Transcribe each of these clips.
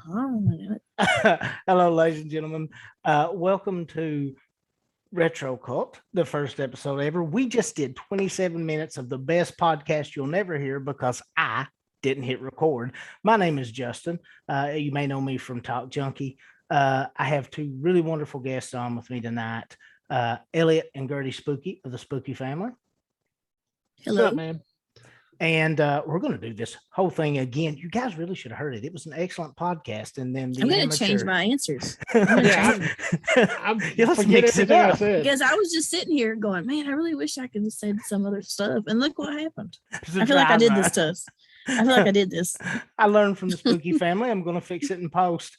Hello, ladies and gentlemen. Welcome to Retro Cult, the first episode ever. We just did 27 minutes of the best podcast you'll never hear because I didn't hit record. My name is Justin. You may know me from Talk Junkie. I have two really wonderful guests on with me tonight, Elliot and Gertie Spooky of the Spooky family. Hello. What's up, man? And we're going to do this whole thing again. You guys really should have heard it. It was an excellent podcast. And then I'm going to change my answers. I'm Let's mix it up. Because I was just sitting here going, man, I really wish I could have said some other stuff. And look what happened. I feel like I did this stuff. I feel like I did this. I learned from the Spooky family. I'm going to fix it in post.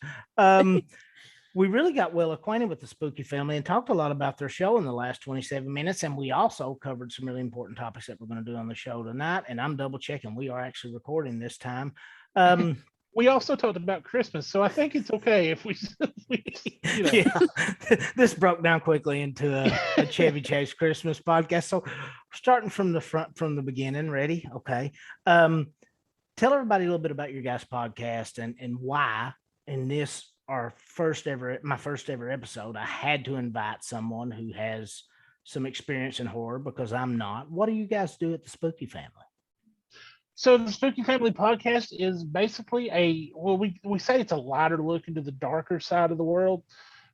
We really got well acquainted with the Spooky family and talked a lot about their show in the last 27 minutes. And we also covered some really important topics that we're going to do on the show tonight. And I'm double checking. We are actually recording this time. We also talked about Christmas. So I think it's okay if we Yeah, this broke down quickly into a Chevy Chase Christmas podcast. So starting from the front, from the beginning, ready? Okay. Tell everybody a little bit about your guys' podcast and why in this, my first ever episode, I had to invite someone who has some experience in horror because I'm not. What do you guys do at the Spooky family? So the Spooky Family podcast is basically we say it's a lighter look into the darker side of the world.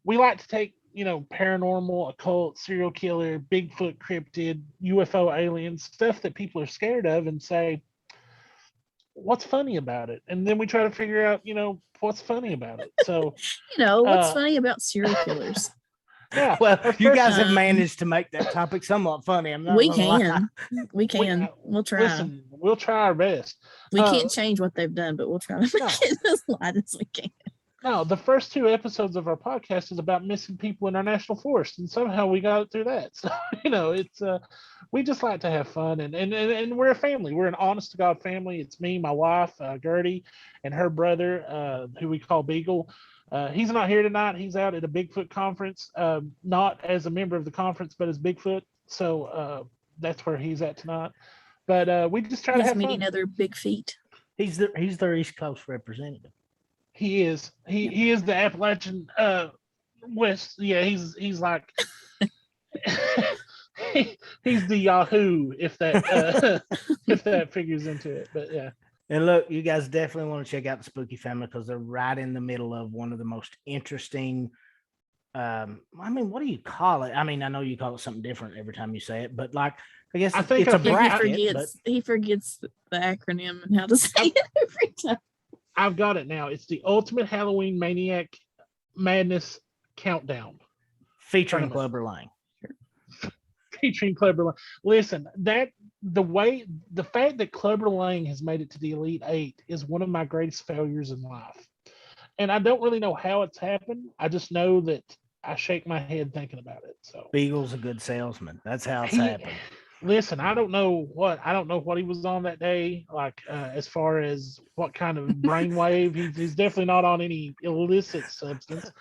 We like to take, paranormal, occult, serial killer, Bigfoot, cryptid, UFO, aliens, stuff that people are scared of and say, what's funny about it? And then we try to figure out, what's funny about it. So, what's funny about serial killers? Yeah. Well, you guys have managed to make that topic somewhat funny. We can. We'll try. Listen, we'll try our best. We can't change what they've done, but we'll try to make it as light as we can. No, the first two episodes of our podcast is about missing people in our national forest, and somehow we got it through that. So, it's we just like to have fun, and we're a family. We're an honest to God family. It's me, my wife, Gertie, and her brother, who we call Beagle. He's not here tonight. He's out at a Bigfoot conference, not as a member of the conference, but as Bigfoot. So that's where he's at tonight. But we just try to have meeting fun. Other big feet. He's their East Coast representative. He is. He is the Appalachian West. Yeah, he's like he's the Yahoo if that figures into it. But yeah. And look, you guys definitely want to check out the Spooky family because they're right in the middle of one of the most interesting. What do you call it? I mean, I know you call it something different every time you say it, but I guess it's a bracket. He forgets the acronym and how to say it every time. I've got it now. It's the Ultimate Halloween Maniac Madness Countdown. Featuring Clubber Lang. Featuring Clubber Lang. Listen, the fact that Clubber Lang has made it to the Elite Eight is one of my greatest failures in life. And I don't really know how it's happened. I just know that I shake my head thinking about it. So Beagle's a good salesman. That's how it's happened. Listen, I don't know what he was on that day, as far as what kind of brainwave. He's definitely not on any illicit substance.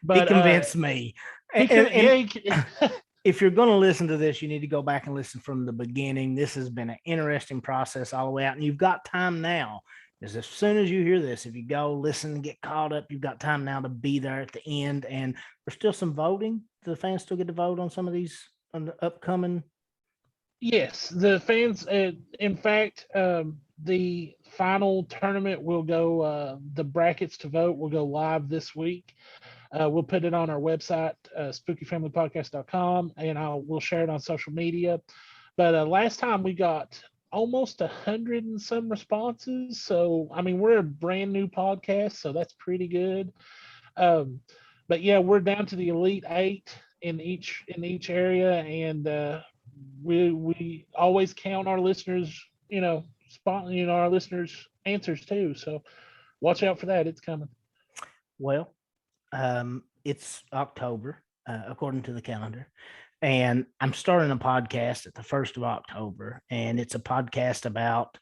But he convinced me. If you're going to listen to this, you need to go back and listen from the beginning. This has been an interesting process all the way out, and you've got time now. Because as soon as you hear this, if you go listen and get caught up, you've got time now to be there at the end. And there's still some voting. Do the fans still get to vote on some of these on the upcoming? Yes, the fans. In fact, the final tournament will go. The brackets to vote will go live this week. We'll put it on our website, spookyfamilypodcast.com, and we'll share it on social media. But last time we got almost 100 and some responses. So I mean, we're a brand new podcast, so that's pretty good. But yeah, we're down to the Elite Eight in each area, and we always count our listeners, our listeners' answers too. So watch out for that. It's coming. Well, it's October, according to the calendar, and I'm starting a podcast at the 1st of October, and it's a podcast about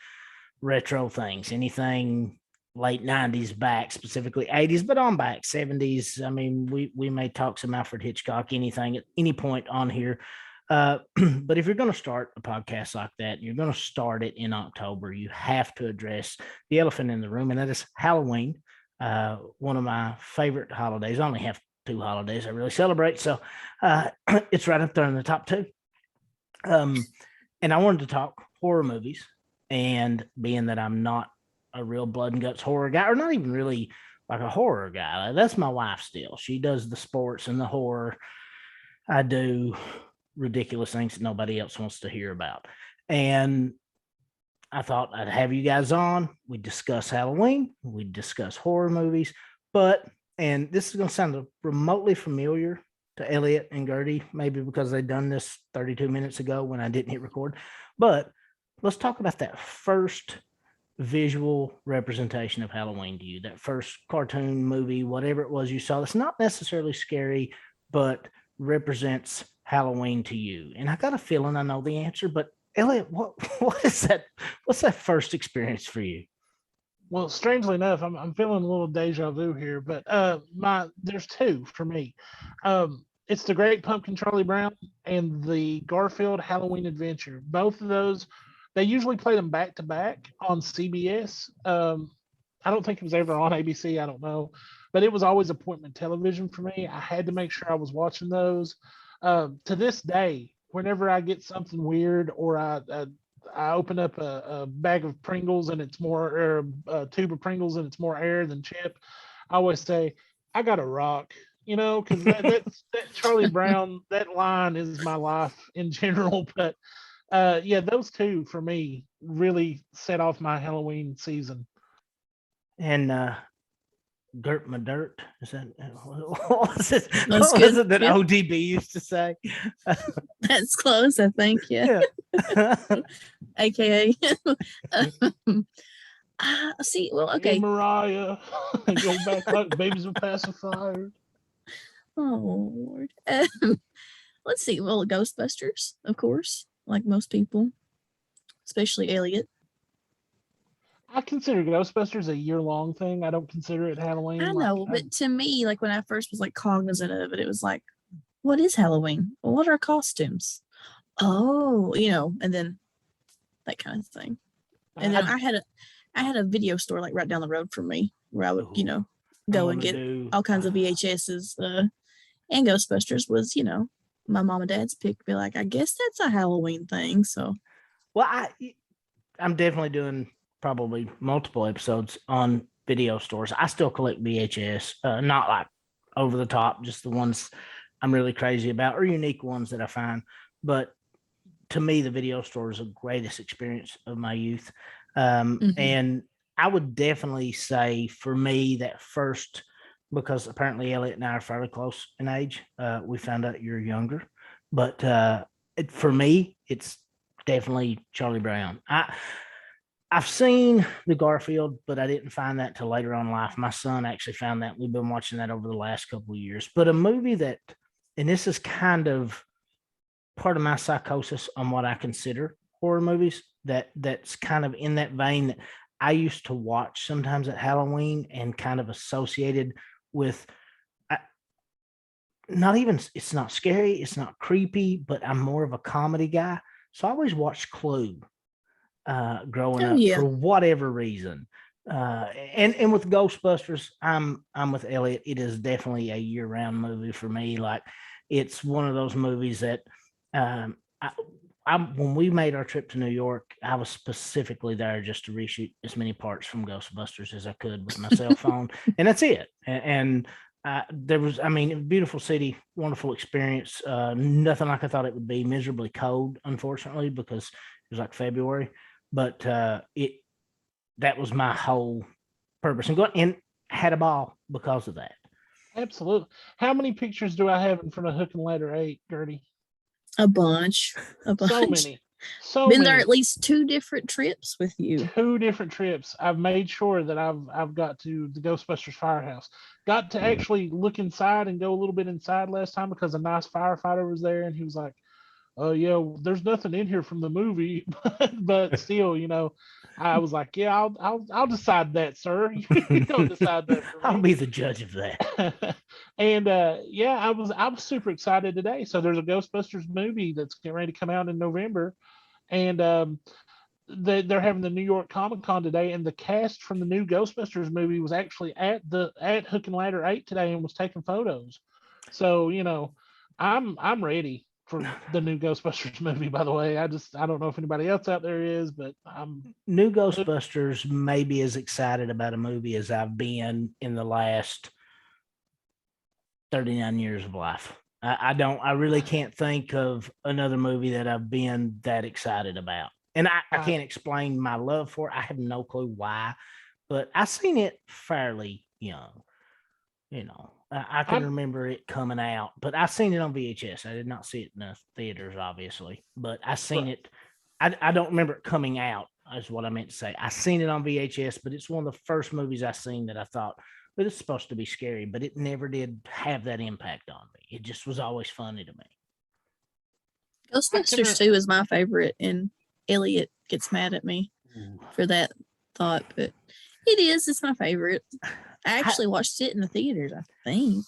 retro things, anything late 90s back, specifically 80s, but on back 70s. I mean, we may talk some Alfred Hitchcock, anything at any point on here. But if you're going to start a podcast like that, you're going to start it in October, you have to address the elephant in the room, and that is Halloween. one of my favorite holidays. I only have 2 holidays I really celebrate, so it's right up there in the top 2. And I wanted to talk horror movies, and being that I'm not a real blood and guts horror guy, or not even really like a horror guy. That's my wife still. She does the sports and the horror. I do ridiculous things that nobody else wants to hear about. And I thought I'd have you guys on. We discuss Halloween, we discuss horror movies, and this is going to sound remotely familiar to Elliot and Gertie, maybe because they'd done this 32 minutes ago when I didn't hit record. But let's talk about that first visual representation of Halloween to you, that first cartoon movie, whatever it was you saw that's not necessarily scary, but represents Halloween to you. And I got a feeling I know the answer, but Elliot, what is that? What's that first experience for you? Well, strangely enough, I'm feeling a little deja vu here, but there's 2 for me. It's the Great Pumpkin Charlie Brown and the Garfield Halloween Adventure. Both of those, they usually play them back to back on CBS. I don't think it was ever on ABC. I don't know, but it was always appointment television for me. I had to make sure I was watching those. To this day, whenever I get something weird, or I open up a bag of Pringles and it's more, or a tube of Pringles and it's more air than chip, I always say, I got a rock, because that Charlie Brown, that line is my life in general. But yeah, those 2 for me really set off my Halloween season. And Dirt my dirt. Is that what was it? That's What was good. it that Yep. ODB used to say? That's close, I think. Yeah. AKA. See, well, okay. Hey, Mariah, go back like babies with pacifier. Oh, Lord. Let's see. Well, Ghostbusters, of course, like most people, especially Elliot. I consider Ghostbusters a year-long thing. I don't consider it Halloween. I know, but to me, like when I first was like cognizant of it, it was like, what is Halloween? Well, what are costumes? Oh, and then that kind of thing. And then I had a video store like right down the road from me where I would, go and get all kinds of VHSs. And Ghostbusters was, my mom and dad's pick. Be like, I guess that's a Halloween thing. So, well, I'm definitely doing probably multiple episodes on video stores. I still collect VHS, not like over the top, just the ones I'm really crazy about, or unique ones that I find. But to me, the video store is the greatest experience of my youth. And I would definitely say for me that first, because apparently Elliot and I are fairly close in age. We found out you're younger, but for me, it's definitely Charlie Brown. I've seen the Garfield, but I didn't find that till later on in life. My son actually found that. We've been watching that over the last couple of years. But a movie that, and this is kind of part of my psychosis on what I consider horror movies, that's kind of in that vein that I used to watch sometimes at Halloween and kind of associated with not even, it's not scary, it's not creepy, but I'm more of a comedy guy. So I always watched Clue growing up for whatever reason. And with Ghostbusters, I'm with Elliot. It is definitely a year-round movie for me. Like, it's one of those movies that when we made our trip to New York, I was specifically there just to reshoot as many parts from Ghostbusters as I could with my cell phone, and that's it. And there was, beautiful city, wonderful experience. Nothing like I thought it would be. Miserably cold, unfortunately, because it was like February. But that was my whole purpose, and had a ball because of that. Absolutely. How many pictures do I have in front of Hook and Ladder 8, Gertie? A bunch. So many. Been there at least 2 different trips with you. 2 different trips. I've made sure that I've got to the Ghostbusters firehouse. Got to actually look inside and go a little bit inside last time because a nice firefighter was there, and he was like, "Oh yeah, there's nothing in here from the movie," but still, I was like, "Yeah, I'll decide that, sir. You don't decide that for me. I'll be the judge of that." And yeah, I was super excited today. So there's a Ghostbusters movie that's getting ready to come out in November, and they're having the New York Comic Con today, and the cast from the new Ghostbusters movie was actually at Hook and Ladder 8 today and was taking photos. So I'm ready for the new Ghostbusters movie. By the way, I don't know if anybody else out there is, but I'm New Ghostbusters may be as excited about a movie as I've been in the last 39 years of life. I really can't think of another movie that I've been that excited about. And I can't explain my love for it. I have no clue why, but I seen it fairly young. I can remember it coming out, but I seen it on VHS. I did not see it in the theaters, obviously, but I seen it. I don't remember it coming out, is what I meant to say. I seen it on VHS, but it's one of the first movies I seen that I thought, but it's supposed to be scary, but it never did have that impact on me. It just was always funny to me. Ghostbusters 2 is my favorite, and Elliot gets mad at me for that thought, but it's my favorite. I actually watched it in the theaters, I think.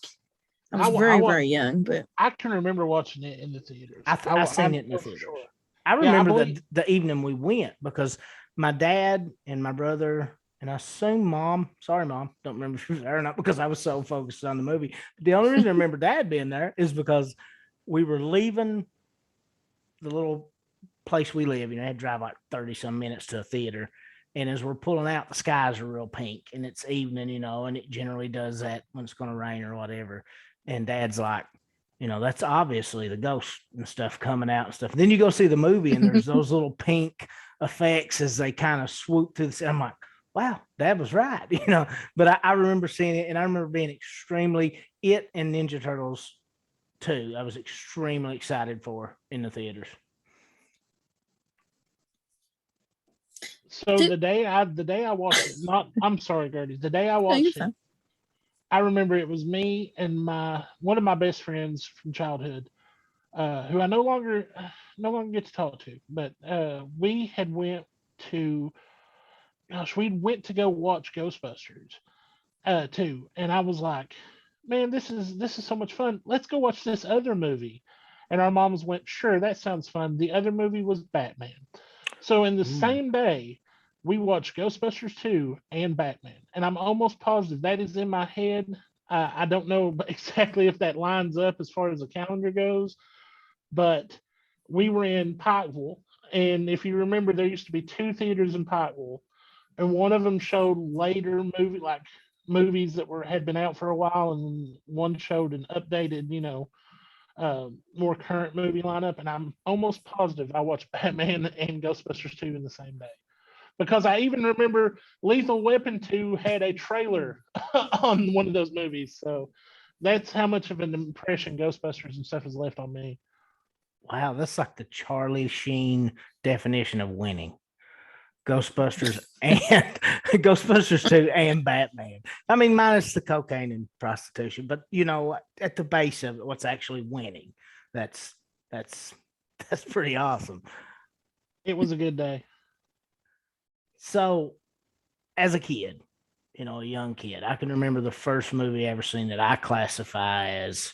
I was very young, but I can remember watching it in the theaters. I seen it in the theaters. Sure. I remember the evening we went because my dad and my brother and I assume mom, sorry mom, don't remember if she was there or not because I was so focused on the movie. But the only reason I remember dad being there is because we were leaving the little place we live. I had to drive like 30 some minutes to a theater. And as we're pulling out, the skies are real pink and it's evening, and it generally does that when it's going to rain or whatever. And dad's like, that's obviously the ghost and stuff coming out and stuff. Then you go see the movie and there's those little pink effects as they kind of swoop through the scene. I'm like, wow, dad was right, But I remember seeing it and I remember being it and Ninja Turtles 2. I was extremely excited for in the theaters. So the day I watched it, I'm sorry, Gertie. The day I watched it, I remember it was me and one of my best friends from childhood, who I no longer get to talk to, but we went to go watch Ghostbusters 2, and I was like, man, this is so much fun. Let's go watch this other movie. And our moms went, sure, that sounds fun. The other movie was Batman. So in the same day, we watched Ghostbusters 2 and Batman. And I'm almost positive that is in my head. I don't know exactly if that lines up as far as the calendar goes, but we were in Pikeville. And if you remember, there used to be 2 theaters in Pikeville. And one of them showed later movies that had been out for a while. And one showed an updated, more current movie lineup, and I'm almost positive I watched Batman and Ghostbusters 2 in the same day. Because I even remember Lethal Weapon 2 had a trailer on one of those movies. So that's how much of an impression Ghostbusters and stuff has left on me. Wow, that's like the Charlie Sheen definition of winning. Ghostbusters and Ghostbusters 2 and Batman. I mean, minus the cocaine and prostitution, but at the base of it, what's actually winning. That's pretty awesome. It was a good day. So as a kid, a young kid, I can remember the first movie I ever seen that I classify as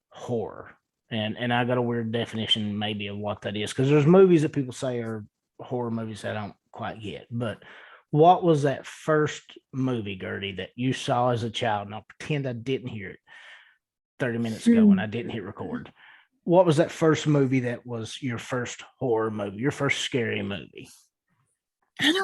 horror. And I got a weird definition maybe of what that is, because there's movies that people say are horror movies that I don't quite get. But what was that first movie, Gertie, that you saw as a child? And I'll pretend I didn't hear it 30 minutes ago when I didn't hit record. What was that first movie that was your first horror movie, your first scary movie? An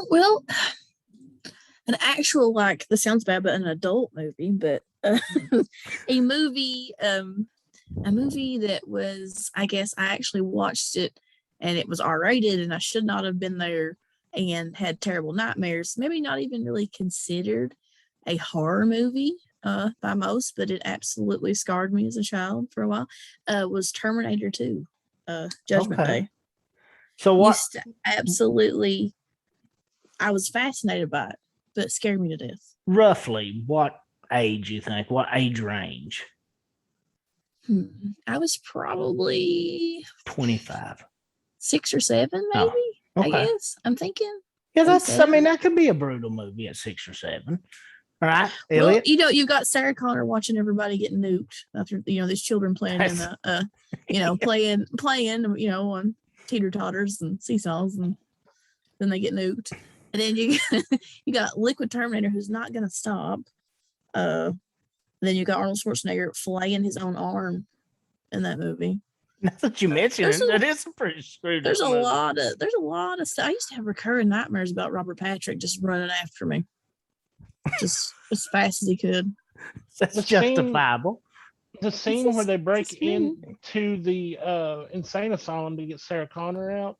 actual, this sounds bad, but an adult movie, but a movie that was, I guess I actually watched it and it was R-rated and I should not have been there and had terrible nightmares. Maybe not even really considered a horror movie by most, but it absolutely scarred me as a child for a while, was Terminator 2, Judgment Day. So what? Absolutely, I was fascinated by it, but it scared me to death. Roughly, what age you think? What age range? I was probably 25. 6 or 7, maybe. Oh, okay. I guess. I'm thinking. Yeah, that could be a brutal movie at 6 or 7. All right, Elliot. Well, you've got Sarah Connor watching everybody get nuked after these children playing in the playing on teeter totters and seesaws, and then they get nuked. And then you you got Liquid Terminator who's not gonna stop. Then you got Arnold Schwarzenegger flaying his own arm in that movie. Now that you mention it, that is a pretty screwed There's up a movie. lot of stuff. I used to have recurring nightmares about Robert Patrick just running after me, just as fast as he could. That's The justifiable. The scene where they break just me. into the insane asylum to get Sarah Connor out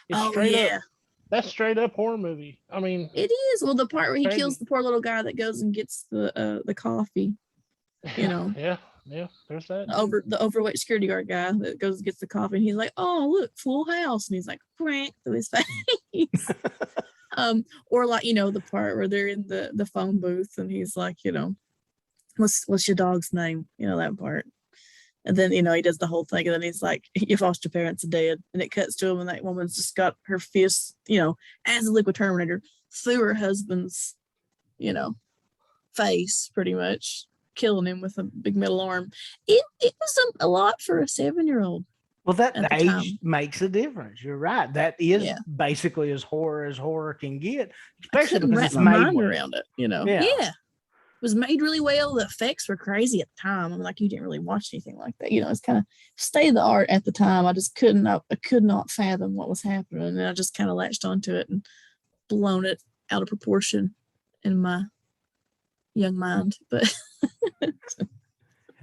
is Oh straight yeah, up. That's straight up horror movie. I mean, it is. Well, the part where he crazy. kills the poor little guy that goes and gets the coffee, you know. Yeah, there's that. The overweight security guard guy that goes and gets the coffee, and he's like, "Oh, look, full house," and he's like, "Crank" through his face. Or like, you know, the part where they're in the phone booth, and he's like, you know, what's your dog's name? You know, that part. And then, you know, he does the whole thing, and then he's like, "Your foster parents are dead," and it cuts to him, and that woman's just got her fist, you know, as a Liquid Terminator through her husband's, you know, face, pretty much, killing him with a big metal arm. It was a lot for a 7-year-old. Well, that at the age time. makes a difference. You're right. That is basically as horror can get, especially because wrap it's my made mind well. around it, you know. Yeah. It was made really well. The effects were crazy at the time. I mean, like, you didn't really watch anything like that. You know, it's kind of state of the art at the time. I just could not fathom what was happening. And I just kind of latched onto it and blown it out of proportion in my young mind. But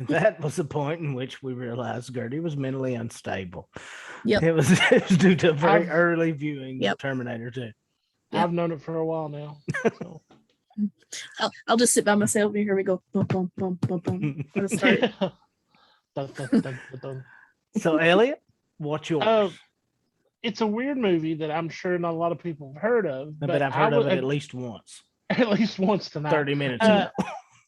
That was the point in which we realized Gertie was mentally unstable. Yep. It was due to a very early viewing of Terminator 2. Yep. I've known it for a while now. So. I'll just sit by myself and here we go. Boom, boom, boom, boom, boom. Let's start. Dun, dun, dun, dun. So, Elliot, what's yours? It's a weird movie that I'm sure not a lot of people have heard of. But I've heard of it at least once. At least once tonight. 30 minutes ago.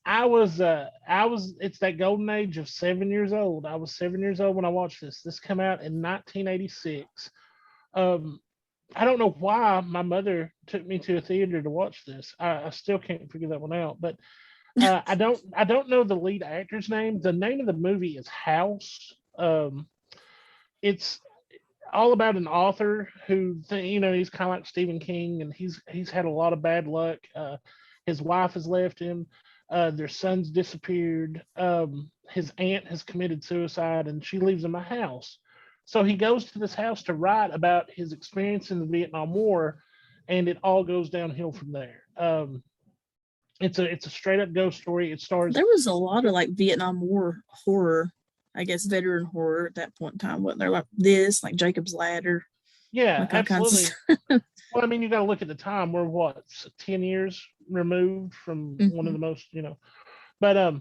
I was it's that golden age of 7 years old. I was 7 years old when I watched this. This came out in 1986. I don't know why my mother took me to a theater to watch this. I still can't figure that one out. But I don't know the lead actor's name. The name of the movie is House. It's all about an author who, you know, he's kind of like Stephen King, and he's had a lot of bad luck. His wife has left him. Their son's disappeared. His aunt has committed suicide, and she leaves him a house. So he goes to this house to write about his experience in the Vietnam War, and it all goes downhill from there. It's a straight up ghost story. It stars. There was a lot of like Vietnam War horror, I guess, veteran horror at that point in time, wasn't there? Like this, like Jacob's Ladder. Yeah, like absolutely. Well, I mean, you got to look at the time. We're what, 10 years removed from one of the most, you know. But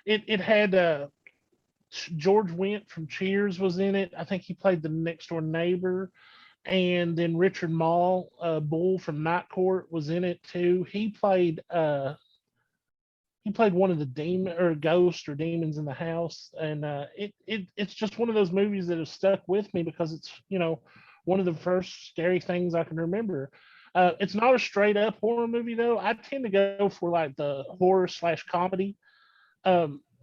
it had George Wendt from Cheers was in it. I think he played the next door neighbor, and then Richard Mall, Bull from Night Court, was in it too. He played one of the demon or ghosts or demons in the house, and it's just one of those movies that has stuck with me because it's, you know, one of the first scary things I can remember. It's not a straight up horror movie though. I tend to go for like the horror / comedy.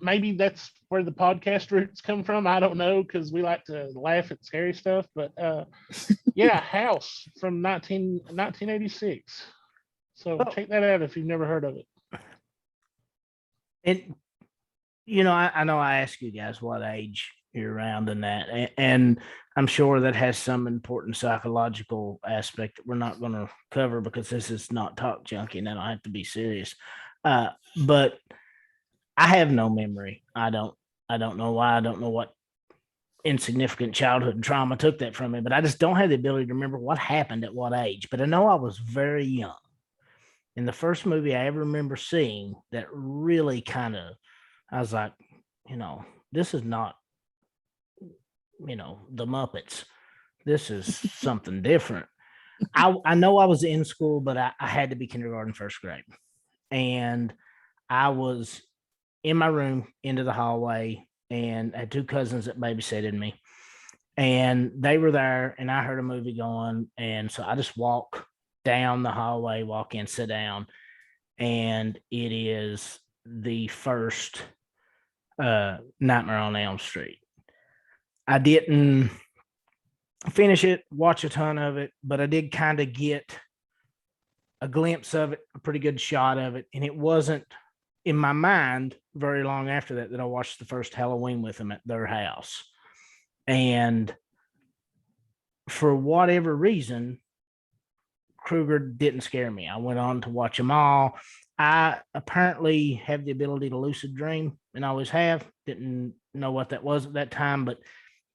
Maybe that's where the podcast roots come from. I don't know, because we like to laugh at scary stuff. But yeah, House from 1986. So check that out if you've never heard of it. And, you know, I know I asked you guys what age you're around in that. And I'm sure that has some important psychological aspect that we're not going to cover because this is not talk junkie and I don't have to be serious. But I have no memory. I don't know why. I don't know what insignificant childhood trauma took that from me, but I just don't have the ability to remember what happened at what age. But I know I was very young. And the first movie I ever remember seeing that really I was like, you know, this is not, you know, the Muppets. This is something different. I know I was in school, but I had to be kindergarten, first grade. And I was in my room, into the hallway, and I had two cousins that babysitted me. And they were there, and I heard a movie going. And so I just walk down the hallway, walk in, sit down. And it is the first Nightmare on Elm Street. I didn't finish it, watch a ton of it, but I did kind of get a glimpse of it, a pretty good shot of it. And it wasn't in my mind very long after that I watched the first Halloween with them at their house. And for whatever reason, Krueger didn't scare me. I went on to watch them all. I apparently have the ability to lucid dream and always have. Didn't know what that was at that time, but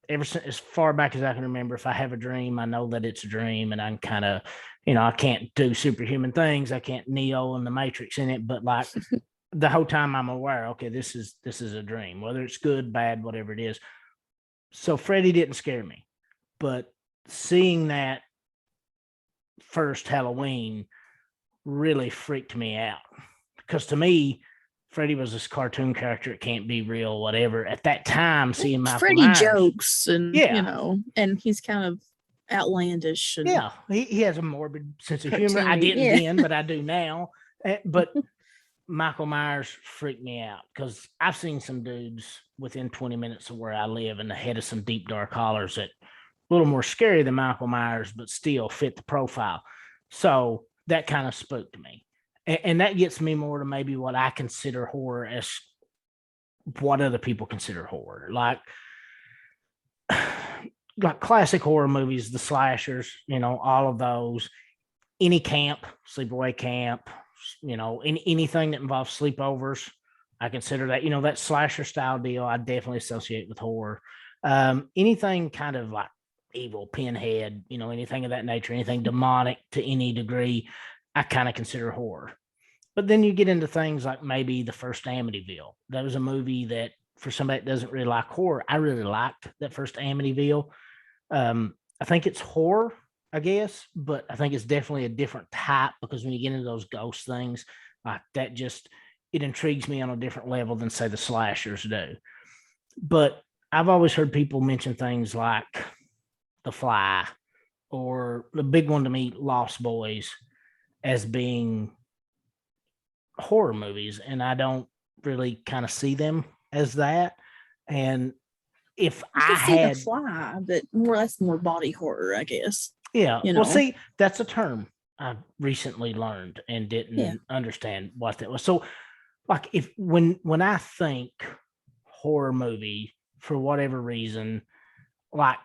ever since as far back as I can remember, if I have a dream, I know that it's a dream, and I'm kind of, I can't do superhuman things. I can't Neo and the Matrix in it, but like the whole time I'm aware, okay, this is a dream, whether it's good, bad, whatever it is. So Freddy didn't scare me, but seeing that first Halloween really freaked me out, because to me, Freddy was this cartoon character. It can't be real, whatever. At that time, seeing Michael Freddy Myers, jokes and Yeah. and he's kind of outlandish and yeah, he has a morbid sense of humor. I cartoony, didn't yeah. then, but I do now. But Michael Myers freaked me out because I've seen some dudes within 20 minutes of where I live and the head of some deep dark hollers that a little more scary than Michael Myers, but still fit the profile. So that kind of spooked me. And that gets me more to maybe what I consider horror as what other people consider horror. Like classic horror movies, the slashers, all of those, any camp, sleepaway camp, anything that involves sleepovers, I consider that, that slasher style deal, I definitely associate with horror. Anything kind of like evil, Pinhead, anything of that nature, anything demonic to any degree, I kind of consider horror. But then you get into things like maybe the first Amityville. That was a movie that, for somebody that doesn't really like horror, I really liked that first Amityville. I think it's horror, I guess, but I think it's definitely a different type, because when you get into those ghost things, like that, just it intrigues me on a different level than, say, the slashers do. But I've always heard people mention things like The Fly, or the big one to me, Lost Boys, as being horror movies, and I don't really kind of see them as that. And if I I could see The had, Fly, but that's more body horror, I guess. yeah, well, see, that's a term I recently learned and didn't understand what that was. So, like, if when I think horror movie, for whatever reason, like,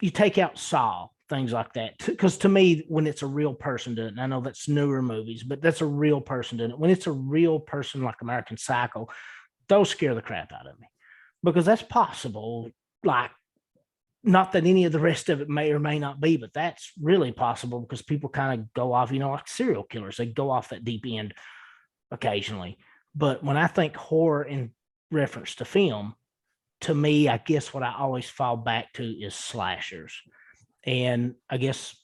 you take out Saw, things like that, because to me, when it's a real person doing it, and I know that's newer movies, but that's a real person doing it. When it's a real person like American Psycho, those scare the crap out of me, because that's possible. Like, not that any of the rest of it may or may not be, but that's really possible, because people kind of go off, like serial killers, they go off that deep end occasionally. But when I think horror in reference to film, to me, I guess what I always fall back to is slashers. And I guess,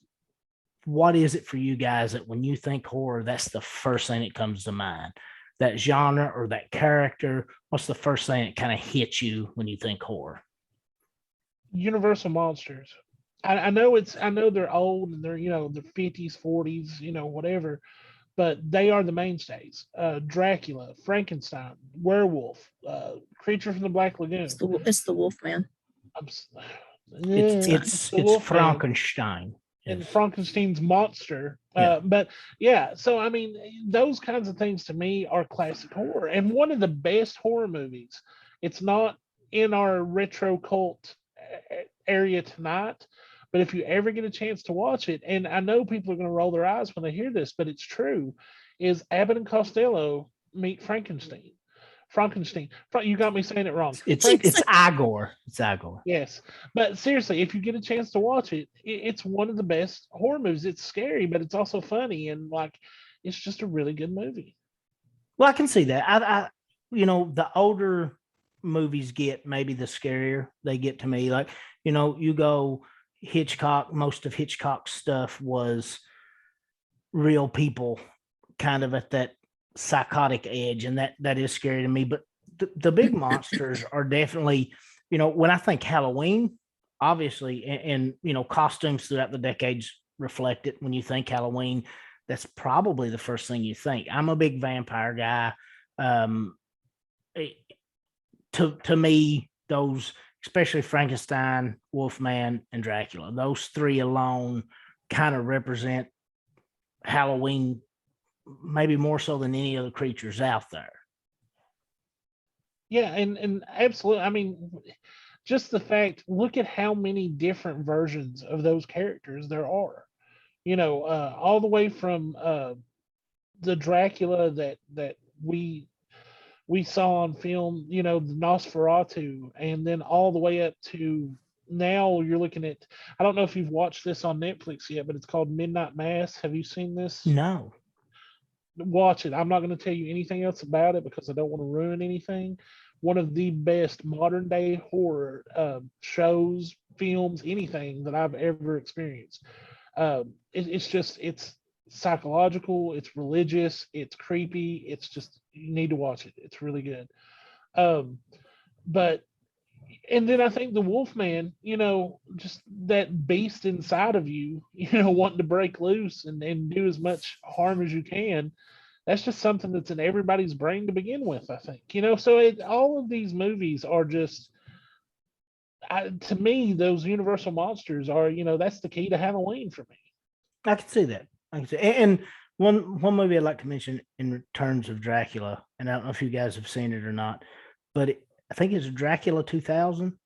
what is it for you guys that when you think horror, that's the first thing that comes to mind? That genre or that character? What's the first thing that kind of hits you when you think horror? Universal monsters. I know they're old and they're the 50s, 40s, whatever, but they are the mainstays. Dracula, Frankenstein, werewolf, creature from the Black Lagoon. It's the Wolfman. It's Frankenstein. And Frankenstein's monster. But yeah, so I mean, those kinds of things to me are classic horror, and one of the best horror movies. It's not in our retro cult area tonight, but if you ever get a chance to watch it, and I know people are going to roll their eyes when they hear this, but it's true, is Abbott and Costello meet Frankenstein. You got me saying it wrong. It's Igor. It's Igor. Yes, but seriously, if you get a chance to watch it, it's one of the best horror movies. It's scary, but it's also funny, and like, it's just a really good movie. Well, I can see that. I the older movies get, maybe the scarier they get to me. Like, you go Hitchcock. Most of Hitchcock's stuff was real people, kind of at that psychotic edge, and that is scary to me. But the big monsters are definitely, when I think Halloween, obviously, and costumes throughout the decades reflect it. When you think Halloween, that's probably the first thing you think. I'm a big vampire guy. To me, those especially Frankenstein, Wolfman, and Dracula. Those three alone kind of represent Halloween, maybe more so than any other creatures out there. Yeah, and absolutely. I mean, just the fact, look at how many different versions of those characters there are. All the way from the Dracula that we saw on film, the Nosferatu, and then all the way up to now you're looking at, I don't know if you've watched this on Netflix yet, but it's called Midnight Mass. Have you seen this? No. Watch it. I'm not going to tell you anything else about it because I don't want to ruin anything. One of the best modern day horror shows, films, anything that I've ever experienced. It's psychological, it's religious, it's creepy. It's just, you need to watch it. It's really good. But and then I think the Wolfman, just that beast inside of you, wanting to break loose and do as much harm as you can. That's just something that's in everybody's brain to begin with, I think. So all of these movies are just, to me, those universal monsters are, that's the key to Halloween for me. I can see that. I can see. And one movie I'd like to mention in terms of Dracula, and I don't know if you guys have seen it or not, but I think it's Dracula 2000.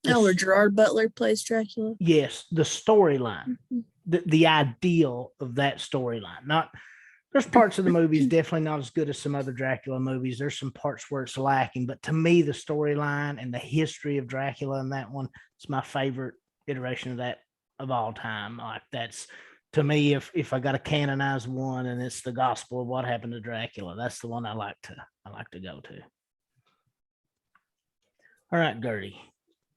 Oh, where Gerard Butler plays Dracula. Yes, the storyline, Mhm. the ideal of that storyline. Not there's parts of the movies definitely not as good as some other Dracula movies. There's some parts where it's lacking, but to me, the storyline and the history of Dracula in that one is my favorite iteration of that of all time. Like that's, to me, if I got to canonize one and it's the gospel of what happened to Dracula, that's the one I like to go to. All right, Gertie,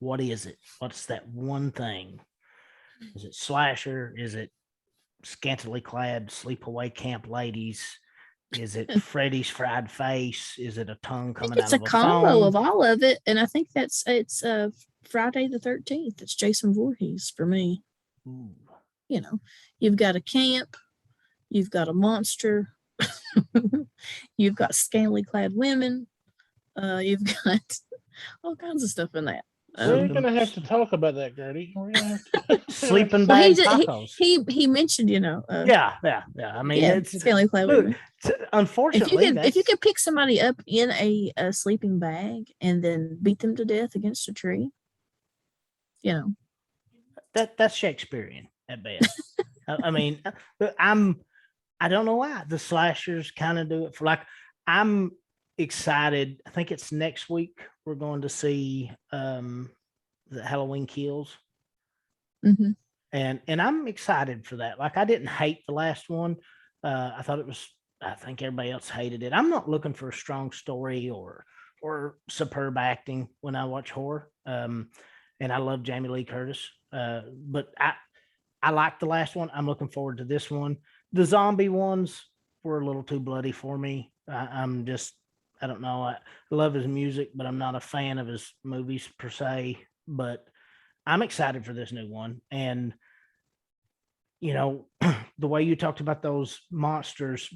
what is it? What's that one thing? Is it slasher? Is it scantily clad sleepaway camp ladies? Is it Freddy's fried face? Is it a tongue I think coming it's out a of a combo phone? of all of it, and I think it's Friday the 13th. It's Jason Voorhees for me. Ooh. You've got a camp, you've got a monster, you've got scantily clad women, you've got all kinds of stuff in that. We're gonna have to talk about that, Gertie. We're gonna have to Sleeping Well, bag tacos. he mentioned, Yeah. I mean, yeah, it's scantily clad look, women. unfortunately, If you could pick somebody up in a sleeping bag and then beat them to death against a tree, that's Shakespearean at best. I mean, I don't know why the slashers kind of do it for, like, I'm excited. I think it's next week we're going to see the Halloween Kills. mm-hmm. And I'm excited for that. Like, I didn't hate the last one. I think everybody else hated it. I'm not looking for a strong story or superb acting when I watch horror. And I love Jamie Lee Curtis. But I like the last one. I'm looking forward to this one. The zombie ones were a little too bloody for me. I don't know. I love his music, but I'm not a fan of his movies per se. But I'm excited for this new one. And, the way you talked about those monsters,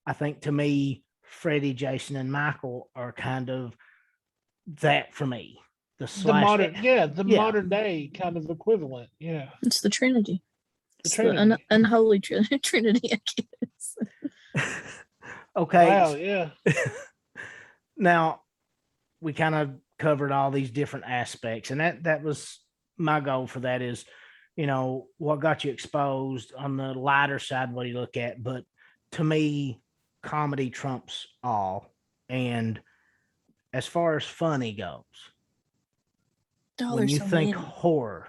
I think to me, Freddy, Jason, and Michael are kind of that for me. the modern day kind of equivalent. Yeah. It's the Trinity. The Trinity. Unholy Trinity, I guess. Okay. Wow, yeah. Now, we kind of covered all these different aspects, and that was my goal for that is, what got you exposed on the lighter side, what do you look at? But to me, comedy trumps all. And as far as funny goes, when you think horror,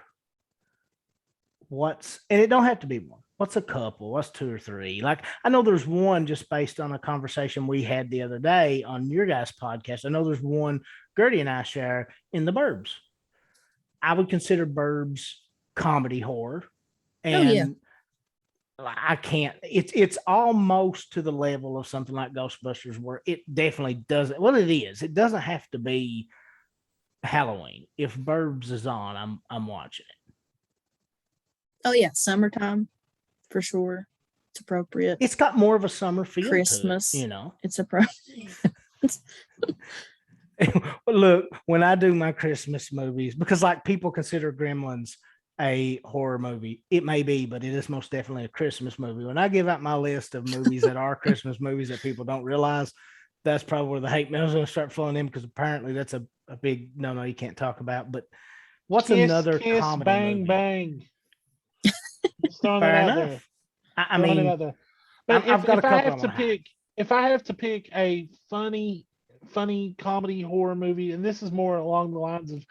and it don't have to be one. What's a couple? What's two or three? Like, I know there's one just based on a conversation we had the other day on your guys' podcast. I know there's one Gertie and I share in The Burbs. I would consider Burbs comedy horror. And I can't, it's almost to the level of something like Ghostbusters where it definitely doesn't, well, it is. It doesn't have to be Halloween. If Burbs is on, I'm watching it. Oh yeah, summertime for sure. It's appropriate. It's got more of a summer feel. Christmas, to it, it's appropriate. Look, when I do my Christmas movies, because like people consider Gremlins a horror movie, it may be, but it is most definitely a Christmas movie. When I give out my list of movies that are Christmas movies that people don't realize, that's probably where the hate mail is going to start flowing in, because apparently that's a big no, you can't talk about. But what's Kiss, another kiss, comedy bang, movie? bang. Just throwing Fair it out there. enough. I Throwing it mean, out there. But I've got a if I couple have I'm to gonna have. pick, if I have to pick a funny comedy horror movie, and this is more along the lines of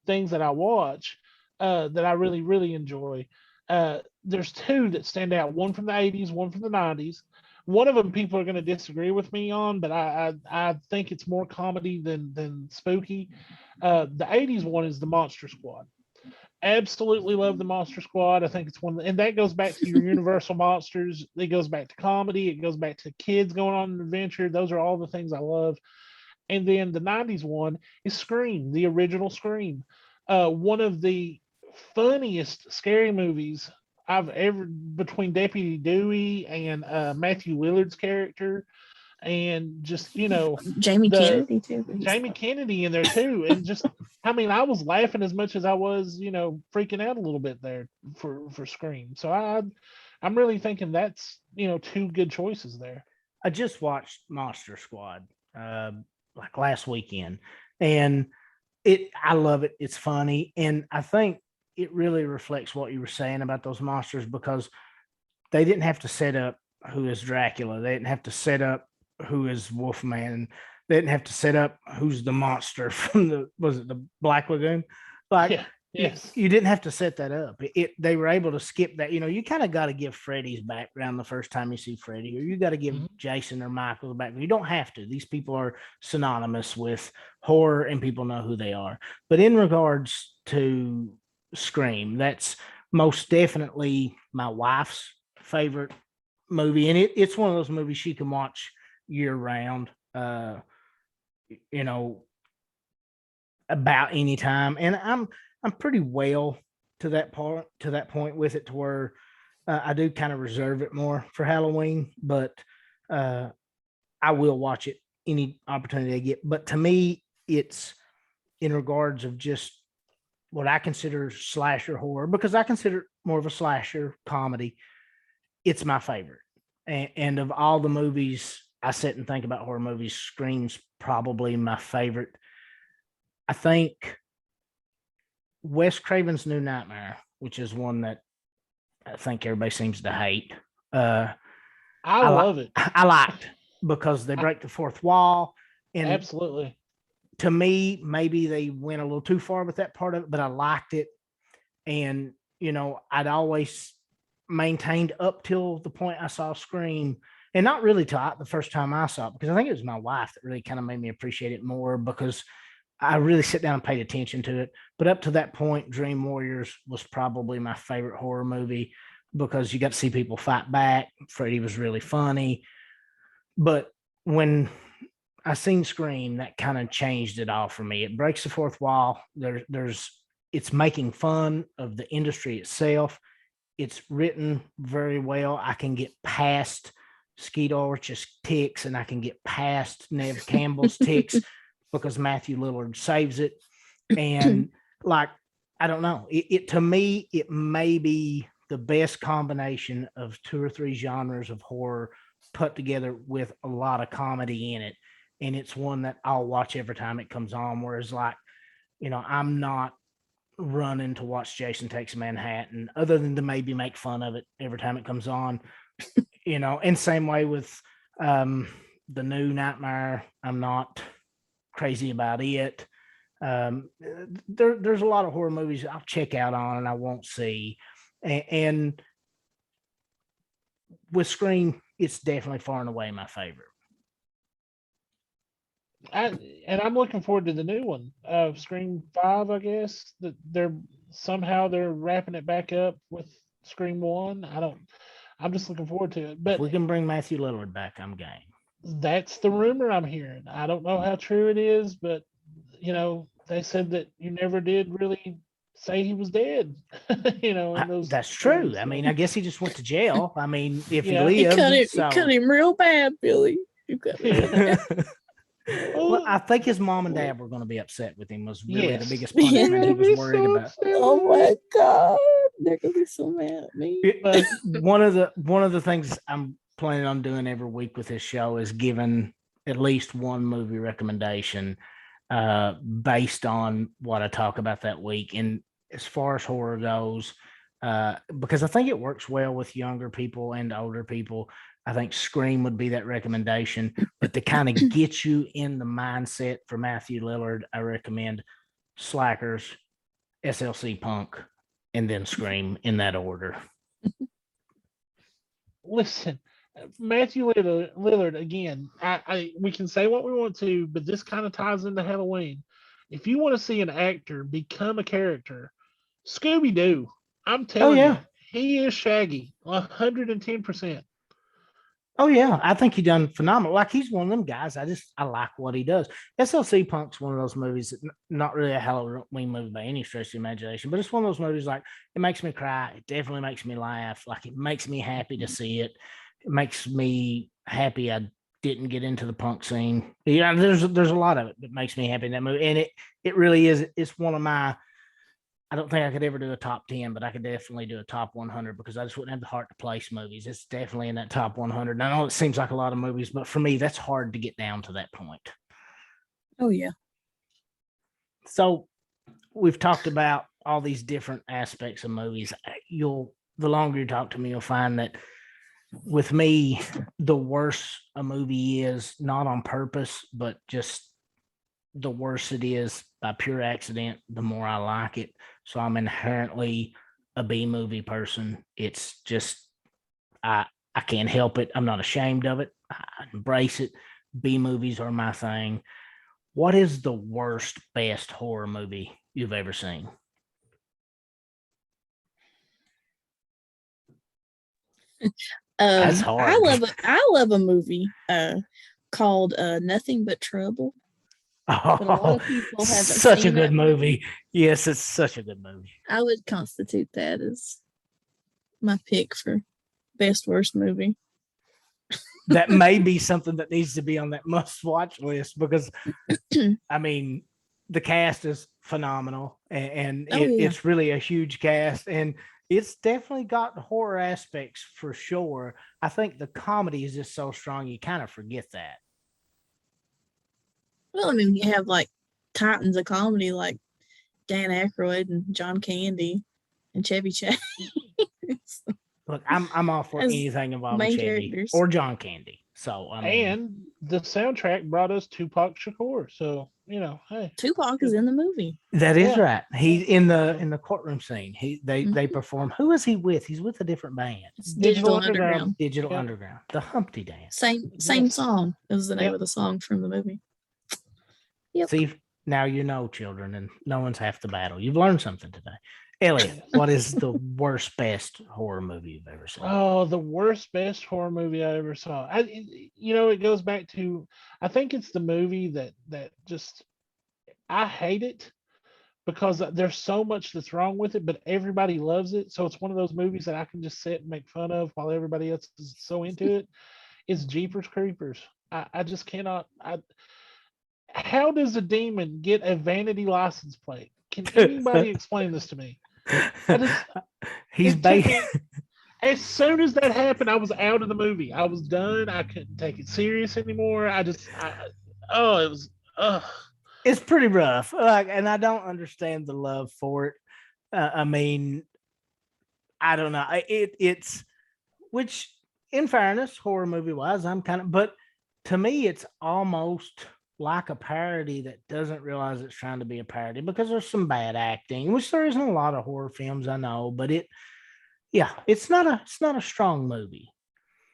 things that I watch, that I really, really enjoy. There's two that stand out. One from the '80s, one from the '90s. One of them people are going to disagree with me on, but I think it's more comedy than spooky. The '80s one is the Monster Squad. Absolutely love the Monster Squad. I think it's one, and that goes back to your Universal monsters. It goes back to comedy. It goes back to kids going on an adventure. Those are all the things I love. And then the '90s one is Scream, the original Scream. One of the funniest scary movies I've ever, between Deputy Dewey and Matthew Lillard's character, and just Jamie the Kennedy too. Jamie Kennedy in there too, and just I mean I was laughing as much as I was freaking out a little bit there for Scream. So I'm really thinking that's two good choices there. I just watched Monster Squad like last weekend, and I love it. It's funny, and I think it really reflects what you were saying about those monsters, because they didn't have to set up who is Dracula. They didn't have to set up who is Wolfman. They didn't have to set up who's the monster from the Black Lagoon. Like Yeah. Yes. you didn't have to set that up. They were able to skip that. You kind of got to give Freddy's background the first time you see Freddy, or you got to give Jason or Michael the background. You don't have to. These people are synonymous with horror and people know who they are. But in regards to Scream, that's most definitely my wife's favorite movie. And it's one of those movies she can watch year round, about any time. And I'm pretty well to that point with it, to where I do kind of reserve it more for Halloween, but I will watch it any opportunity I get. But to me, it's in regards of just what I consider slasher horror, because I consider it more of a slasher comedy. It's my favorite. And of all the movies I sit and think about horror movies, Scream's probably my favorite. I think Wes Craven's New Nightmare, which is one that I think everybody seems to hate. I love it. I liked, because they break the fourth wall. And absolutely, to me, maybe they went a little too far with that part of it, but I liked it. And, I'd always maintained up till the point I saw Scream, and not really till the first time I saw it, because I think it was my wife that really kind of made me appreciate it more, because I really sit down and paid attention to it. But up to that point, Dream Warriors was probably my favorite horror movie, because you got to see people fight back. Freddy was really funny. But when I seen Scream, that kind of changed it all for me. It breaks the fourth wall. It's making fun of the industry itself. It's written very well. I can get past Skeet Ulrich's ticks, and I can get past Neve Campbell's ticks, because Matthew Lillard saves it. And like, I don't know, it to me, it may be the best combination of two or three genres of horror put together with a lot of comedy in it. And it's one that I'll watch every time it comes on. Whereas like, I'm not running to watch Jason Takes Manhattan, other than to maybe make fun of it every time it comes on. And same way with the New Nightmare. I'm not crazy about it. There's a lot of horror movies I'll check out on and I won't see. And with Scream, it's definitely far and away my favorite. and I'm looking forward to the new one, Scream 5. I guess that they're wrapping it back up with Scream 1. I'm just looking forward to it. But if we can bring Matthew Lillard back, I'm game. That's the rumor I'm hearing. I don't know how true it is, but they said that you never did really say he was dead. That's true. I mean, I guess he just went to jail. I mean, if he Yeah. lived, You cut him real bad, Billy. You cut him. Well, I think his mom and dad were going to be upset with him. Was really the Yes. biggest They're punishment he gonna was be worried so about. upset Oh with my me. god, they're gonna be so mad at me. But One of the things I'm planning on doing every week with this show is giving at least one movie recommendation based on what I talk about that week. And as far as horror goes, because I think it works well with younger people and older people, I think Scream would be that recommendation. But to kind of get you in the mindset for Matthew Lillard, I recommend Slackers, SLC Punk, and then Scream in that order. listen, Matthew Lillard again. We can say what we want to, but this kind of ties into Halloween. If you want to see an actor become a character, Scooby Doo. I'm Oh telling yeah. you, he is Shaggy, 110%. Oh yeah, I think he done phenomenal. Like he's one of them guys. I like what he does. SLC Punk's one of those movies that not really a Halloween movie by any stretch of the imagination, but it's one of those movies like it makes me cry. It definitely makes me laugh. Like it makes me happy to see it. It makes me happy I didn't get into the punk scene. Yeah, there's a lot of it that makes me happy in that movie, and it really is. It's one of my. I don't think I could ever do a top 10, but I could definitely do a top 100 because I just wouldn't have the heart to place movies. It's definitely in that top 100. And I know it seems like a lot of movies, but for me, that's hard to get down to that point. Oh yeah. So we've talked about all these different aspects of movies. The longer you talk to me, you'll find that with me, the worse a movie is, not on purpose, but just the worse it is by pure accident, the more I like it. So I'm inherently a B movie person. It's just I can't help it. I'm not ashamed of it. I embrace it. B movies are my thing. What is the worst, best horror movie you've ever seen? That's hard. I love a movie called Nothing But Trouble. But a lot of people haven't such a seen good that movie. Yes, it's such a good movie. I would constitute that as my pick for best worst movie. That may be something that needs to be on that must watch list because I mean the cast is phenomenal and it's really a huge cast and it's definitely got horror aspects for sure. I think the comedy is just so strong you kind of forget that. Well, I mean, you have like titans of comedy like Dan Aykroyd and John Candy and Chevy Chase. Look, I'm all for As anything involving main Chevy characters. or John Candy. So I mean, And the soundtrack brought us Tupac Shakur. So, hey. Tupac is in the movie. that is Yeah. right. He's in the courtroom scene. They perform. Who is he with? He's with a different band. It's Digital Digital Underground. Digital Yep. Underground. The Humpty Dance. Same Yes. song is the name Yep. of the song from the movie. Yep. See, now you know, children, and no one's half the battle. You've learned something today. Elliot, what is the worst, best horror movie you've ever seen? Oh, the worst, best horror movie I ever saw. It goes back to, I think it's the movie that just, I hate it because there's so much that's wrong with it, but everybody loves it. So it's one of those movies that I can just sit and make fun of while everybody else is so into it. It's Jeepers Creepers. I just cannot. How does a demon get a vanity license plate? Can anybody explain this to me? He's It took based. me- As soon as that happened, I was out of the movie. I was done. I couldn't take it serious anymore. It was, It's pretty rough. Like, and I don't understand the love for it. I mean, I don't know. It's which, in fairness, horror movie wise, but to me, it's almost like a parody that doesn't realize it's trying to be a parody because there's some bad acting, which there isn't a lot of horror films I know, but it's not a strong movie.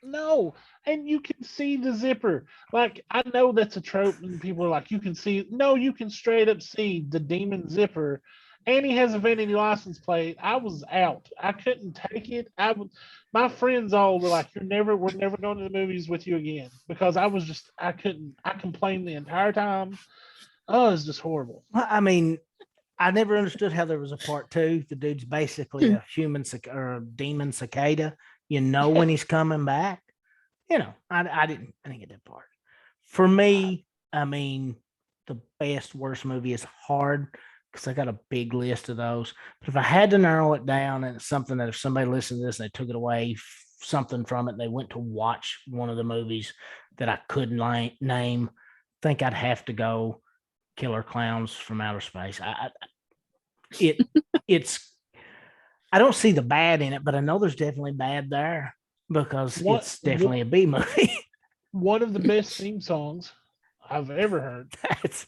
No, and you can see the zipper. Like, I know that's a trope, and people are like, you can straight up see the demon zipper, and he has a vanity license plate. I was out. I couldn't take it. My friends all were like, we're never going to the movies with you again because I couldn't. I complained the entire time. Oh, it's just horrible. Well, I mean, I never understood how there was a part two. The dude's basically a human or a demon cicada. You know when he's coming back. I didn't get that part. For me, I mean, the best worst movie is hard because I got a big list of those. But if I had to narrow it down, and it's something that if somebody listened to this and they took it away, something from it, they went to watch one of the movies that I couldn't name, I think I'd have to go Killer Clowns from Outer Space. It it's I don't see the bad in it, but I know there's definitely bad there because it's definitely a B movie. One of the best theme songs I've ever heard. That's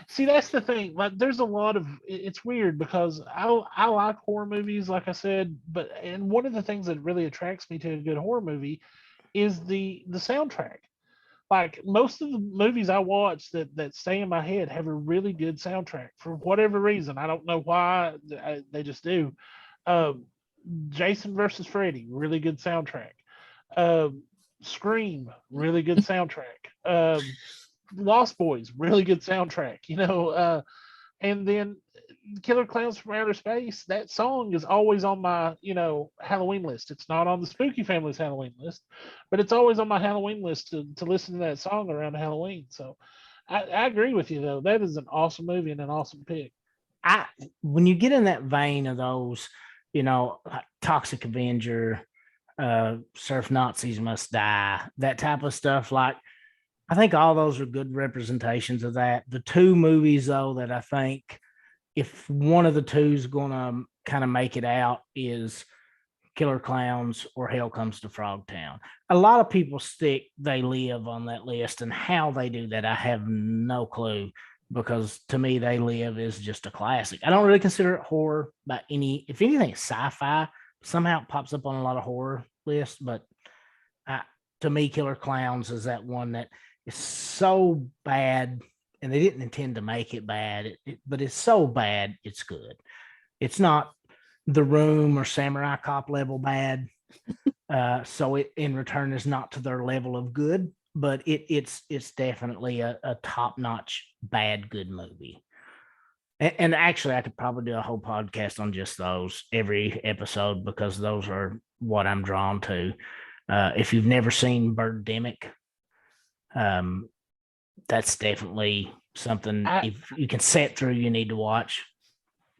See, that's the thing. Like, there's a lot of it's weird because I like horror movies, like I said, and one of the things that really attracts me to a good horror movie is the soundtrack. Like, most of the movies I watch that stay in my head have a really good soundtrack for whatever reason. I don't know why, they just do. Um, Jason versus Freddy, really good soundtrack. Um, Scream, really good soundtrack. Lost Boys, really good soundtrack. And then Killer Clowns from Outer Space, that song is always on my, Halloween list. It's not on the Spooky Family's Halloween list, but it's always on my Halloween list to listen to that song around Halloween. So I agree with you, though. That is an awesome movie and an awesome pick. When you get in that vein of those, like Toxic Avenger, Surf Nazis Must Die, that type of stuff, like I think all those are good representations of that. The two movies, though, that I think if one of the two is going to kind of make it out is Killer Clowns or Hell Comes to Frogtown. A lot of people stick They Live on that list, and how they do that, I have no clue, because to me, They Live is just a classic. I don't really consider it horror by if anything, it's sci-fi. Somehow it pops up on a lot of horror lists, but to me, Killer Clowns is that one that is so bad, and they didn't intend to make it bad, but it's so bad, it's good. It's not The Room or Samurai Cop level bad. So it in return is not to their level of good, but it's definitely a top-notch bad good movie. And actually, I could probably do a whole podcast on just those every episode, because those are what I'm drawn to. If you've never seen Birdemic, that's definitely something if you can sit through, you need to watch.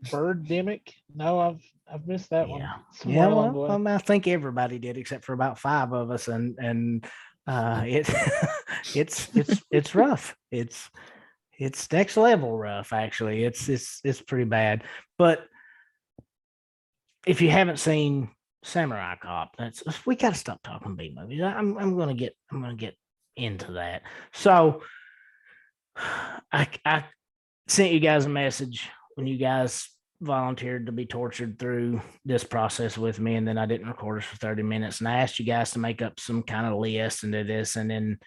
Birdemic? No, I've missed that one. Yeah. Well, I think everybody did except for about 5 of us, and it's rough. It's next level rough. Actually, it's pretty bad. But if you haven't seen Samurai Cop, we got to stop talking B movies. I'm gonna get into that. So I sent you guys a message when you guys volunteered to be tortured through this process with me, and then I didn't record us for 30 minutes, and I asked you guys to make up some kind of list and do this, and then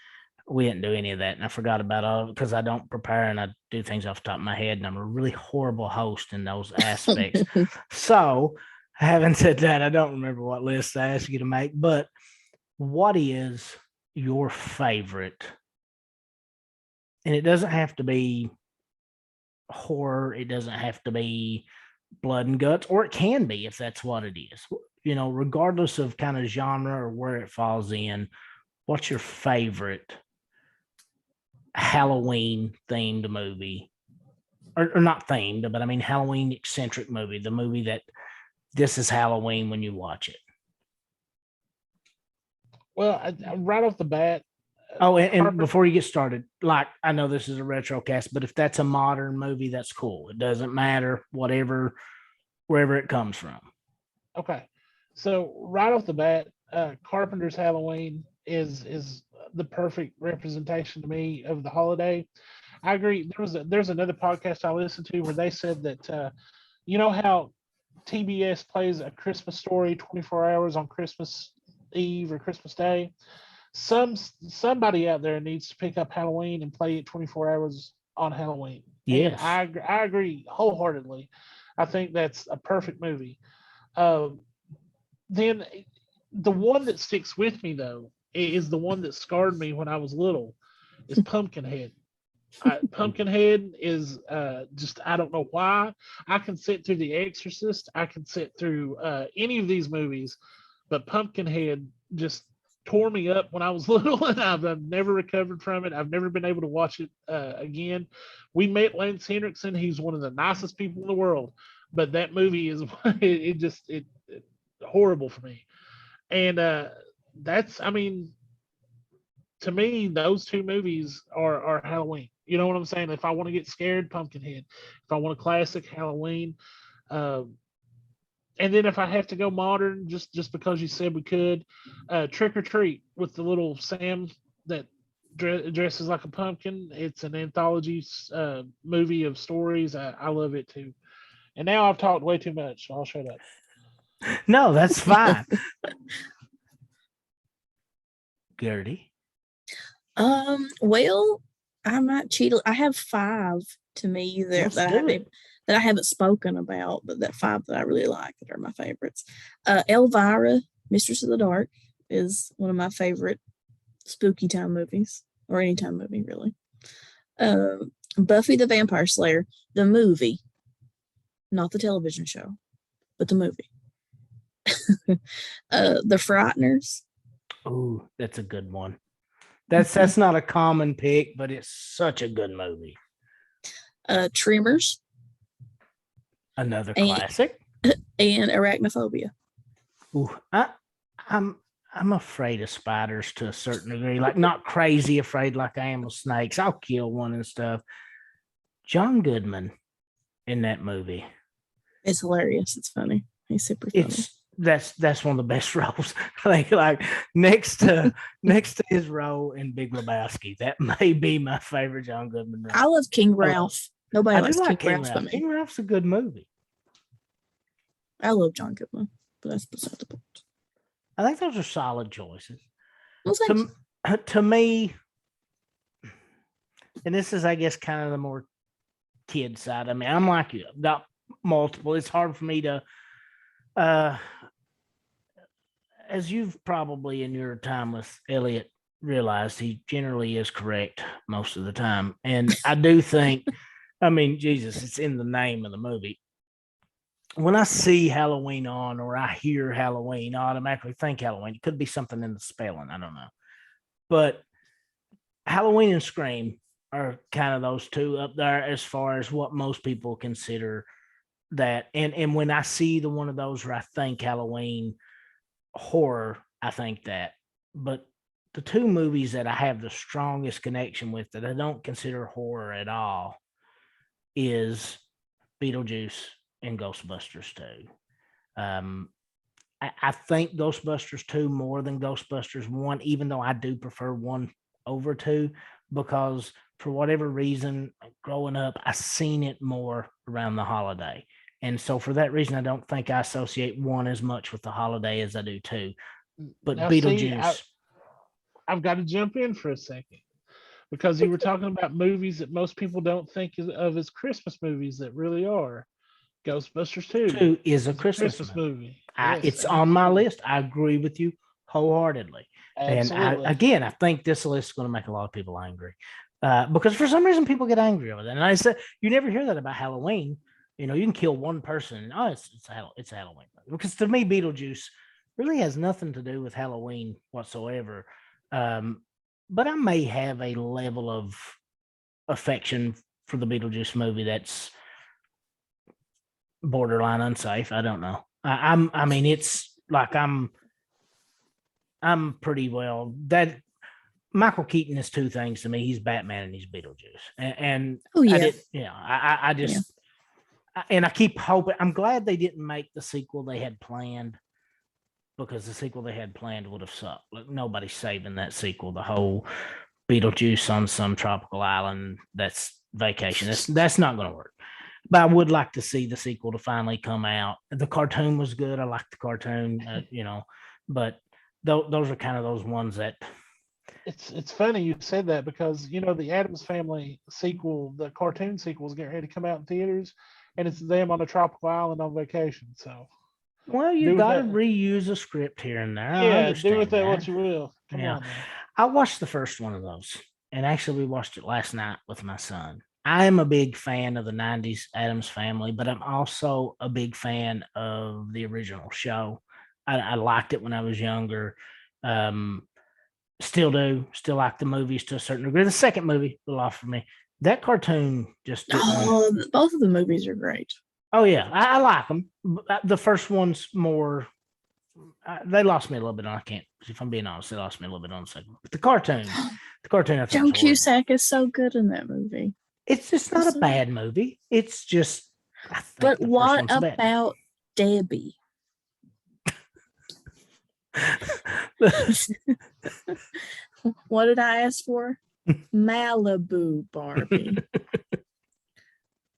we didn't do any of that, and I forgot about all of it because I don't prepare and I do things off the top of my head, and I'm a really horrible host in those aspects. So having said that, I don't remember what list I asked you to make, but what is your favorite? And it doesn't have to be horror. It doesn't have to be blood and guts, or it can be if that's what it is. Regardless of kind of genre or where it falls in, what's your favorite Halloween themed movie? Or not themed, but I mean Halloween eccentric movie, the movie that this is Halloween when you watch it. Well, right off the bat. Oh, and before you get started, like, I know this is a retro cast, but if that's a modern movie, that's cool. It doesn't matter, wherever it comes from. Okay. So right off the bat, Carpenter's Halloween is the perfect representation to me of the holiday. I agree. There's another podcast I listened to where they said that you know how TBS plays A Christmas Story 24 hours on Christmas Eve or Christmas Day. Somebody out there needs to pick up Halloween and play it 24 hours on Halloween. Yes. And I agree wholeheartedly. I think that's a perfect movie. Then the one that sticks with me, though, is the one that scarred me when I was little, is Pumpkinhead. Pumpkinhead is just, I don't know why. I can sit through The Exorcist. I can sit through any of these movies, but Pumpkinhead just tore me up when I was little, and I've never recovered from it. I've never been able to watch it again. We met Lance Henriksen. He's one of the nicest people in the world, but that movie is it horrible for me. And that's, I mean, to me, those two movies are Halloween. You know what I'm saying? If I want to get scared, Pumpkinhead. If I want a classic, Halloween. Um, and then if I have to go modern, just because you said we could, Trick or Treat with the little Sam that dresses like a pumpkin. It's an anthology movie of stories. I love it too. And now I've talked way too much, so I'll shut up. No, that's fine. Gertie. Well, I might cheat. I have 5 to me Let's that do it. that I haven't spoken about, but that 5 that I really like that are my favorites. Elvira, Mistress of the Dark, is one of my favorite spooky time movies, or anytime movie really. Buffy the Vampire Slayer, the movie, not the television show, but the movie. The Frighteners. Oh, that's a good one. That's not a common pick, but it's such a good movie. Tremors. Another classic. And Arachnophobia. Ooh, I'm afraid of spiders to a certain degree. Like, not crazy afraid like I am of snakes. I'll kill one and stuff. John Goodman in that movie. It's hilarious. It's funny. He's super funny. That's one of the best roles. like next to his role in Big Lebowski, that may be my favorite John Goodman role. I love King Ralph. Nobody likes King Ralph but me. King Ralph's a good movie. I love John Goodman, but that's beside the point. I think those are solid choices. Well, To me, and this is, I guess, kind of the more kid side. I mean, I'm like you. I've got multiple. It's hard for me to, as you've probably in your time with Elliot realized, he generally is correct most of the time. And I do think, I mean, Jesus, it's in the name of the movie. When I see Halloween on, or I hear Halloween, I automatically think Halloween. It could be something in the spelling. I don't know. But Halloween and Scream are kind of those two up there as far as what most people consider that. And when I see the one of those where I think Halloween horror, I think that. But the two movies that I have the strongest connection with that I don't consider horror at all is Beetlejuice and Ghostbusters 2. I think Ghostbusters 2 more than Ghostbusters 1, even though I do prefer 1 over 2, because for whatever reason, growing up, I seen it more around the holiday. And so for that reason, I don't think I associate 1 as much with the holiday as I do 2. But now, Beetlejuice. I've got to jump in for a second, because you were talking about movies that most people don't think of as Christmas movies that really are. Ghostbusters 2 is a Christmas movie. Yes, it's on my list. I agree with you wholeheartedly. Absolutely. And I think this list is going to make a lot of people angry because for some reason people get angry over that. And I said, you never hear that about Halloween. You know, you can kill one person. Oh, it's a Halloween movie. Because to me, Beetlejuice really has nothing to do with Halloween whatsoever. But I may have a level of affection for the Beetlejuice movie that's borderline unsafe. I don't know. I mean, it's like I'm pretty well that Michael Keaton is two things to me. He's Batman and he's Beetlejuice. And oh yeah, I just and I keep hoping. I'm glad they didn't make the sequel they had planned, because the sequel they had planned would have sucked. Like, nobody's saving that sequel. The whole Beetlejuice on some tropical island that's vacation. That's not going to work. But I would like to see the sequel to finally come out. The cartoon was good. I liked the cartoon, but those are kind of those ones that. It's funny you said that, because the Addams Family sequel, the cartoon sequel, is getting ready to come out in theaters, and it's them on a tropical island on vacation. So, well, you got to reuse a script here and there. Yeah, do with that what you will. Come on. Man. I watched the first one of those, and actually we watched it last night with my son. I am a big fan of the 90s Addams Family, but I'm also a big fan of the original show. I liked it when I was younger. Still do. Still like the movies to a certain degree. The second movie, a lot for me. That cartoon just didn't. Oh, both of the movies are great. Oh yeah, I like them. The first one's more. They lost me a little bit on. I can't. If I'm being honest, they lost me a little bit on the second. But the cartoon, I thought Joan was horrible. Cusack is so good in that movie. It's just not a bad movie. It's just. I think But the first what one's better. about Debbie? What did I ask for? Malibu Barbie.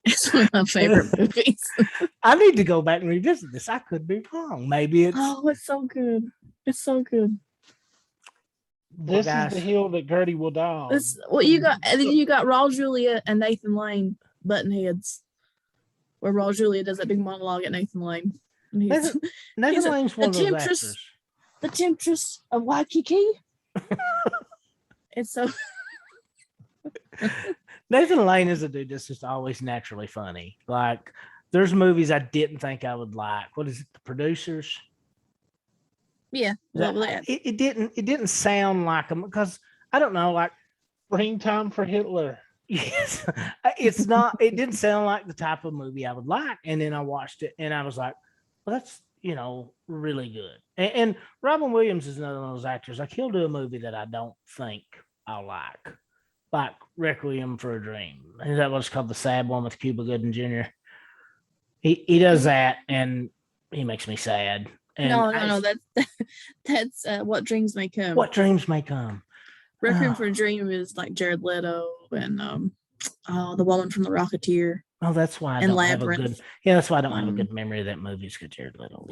It's one of my favorite movies. I need to go back and revisit this. I could be wrong. Maybe it's. Oh, it's so good. It's so good. This is guys. the hill that Gertie will die on. It's, well, you got, and then you got Raul Julia and Nathan Lane button heads, where Raul Julia does that big monologue at Nathan Lane. And he's Nathan Lane's one of those temptress, actors. the temptress of Waikiki. It's so. Nathan Lane is a dude that's just always naturally funny. Like, there's movies I didn't think I would like. What is it? The Producers? Yeah, It didn't sound like them because I don't know, like Springtime for Hitler. yes, it's not. It didn't sound like the type of movie I would like. And then I watched it and I was like, well, that's really good. And Robin Williams is another one of those actors. Like, he'll do a movie that I don't think I'll like Requiem for a Dream. Is that what's called? The sad one with Cuba Gooding Jr. He does that and he makes me sad. And no, that's What Dreams May Come. What Dreams May Come. Requiem for a Dream is like Jared Leto and the woman from The Rocketeer. Oh, that's why I and don't Labyrinth. have a good. Yeah, that's why I don't have a good memory of that movie. It's because Jared Leto.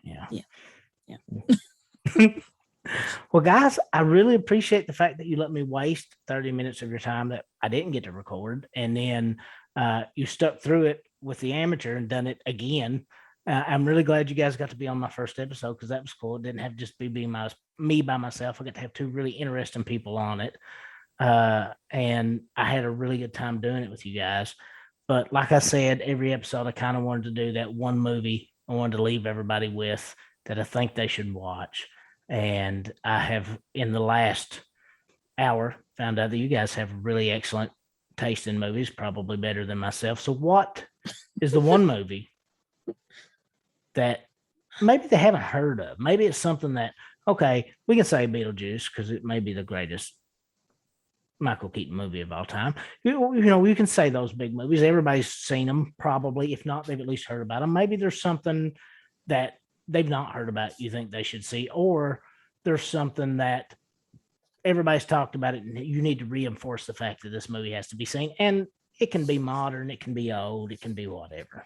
Yeah. Well, guys, I really appreciate the fact that you let me waste 30 minutes of your time that I didn't get to record, and then you stuck through it with the amateur and done it again. I'm really glad you guys got to be on my first episode because that was cool. It didn't have to just be me by myself. I got to have two really interesting people on it. And I had a really good time doing it with you guys. But like I said, every episode, I kind of wanted to do that one movie I wanted to leave everybody with that I think they should watch. And I have, in the last hour, found out that you guys have really excellent taste in movies, probably better than myself. So what is the one movie that maybe they haven't heard of? Maybe it's something that, okay, we can say Beetlejuice because it may be the greatest Michael Keaton movie of all time. You can say those big movies. Everybody's seen them probably. If not, they've at least heard about them. Maybe there's something that they've not heard about you think they should see, or there's something that everybody's talked about it and you need to reinforce the fact that this movie has to be seen. And it can be modern, it can be old, it can be whatever.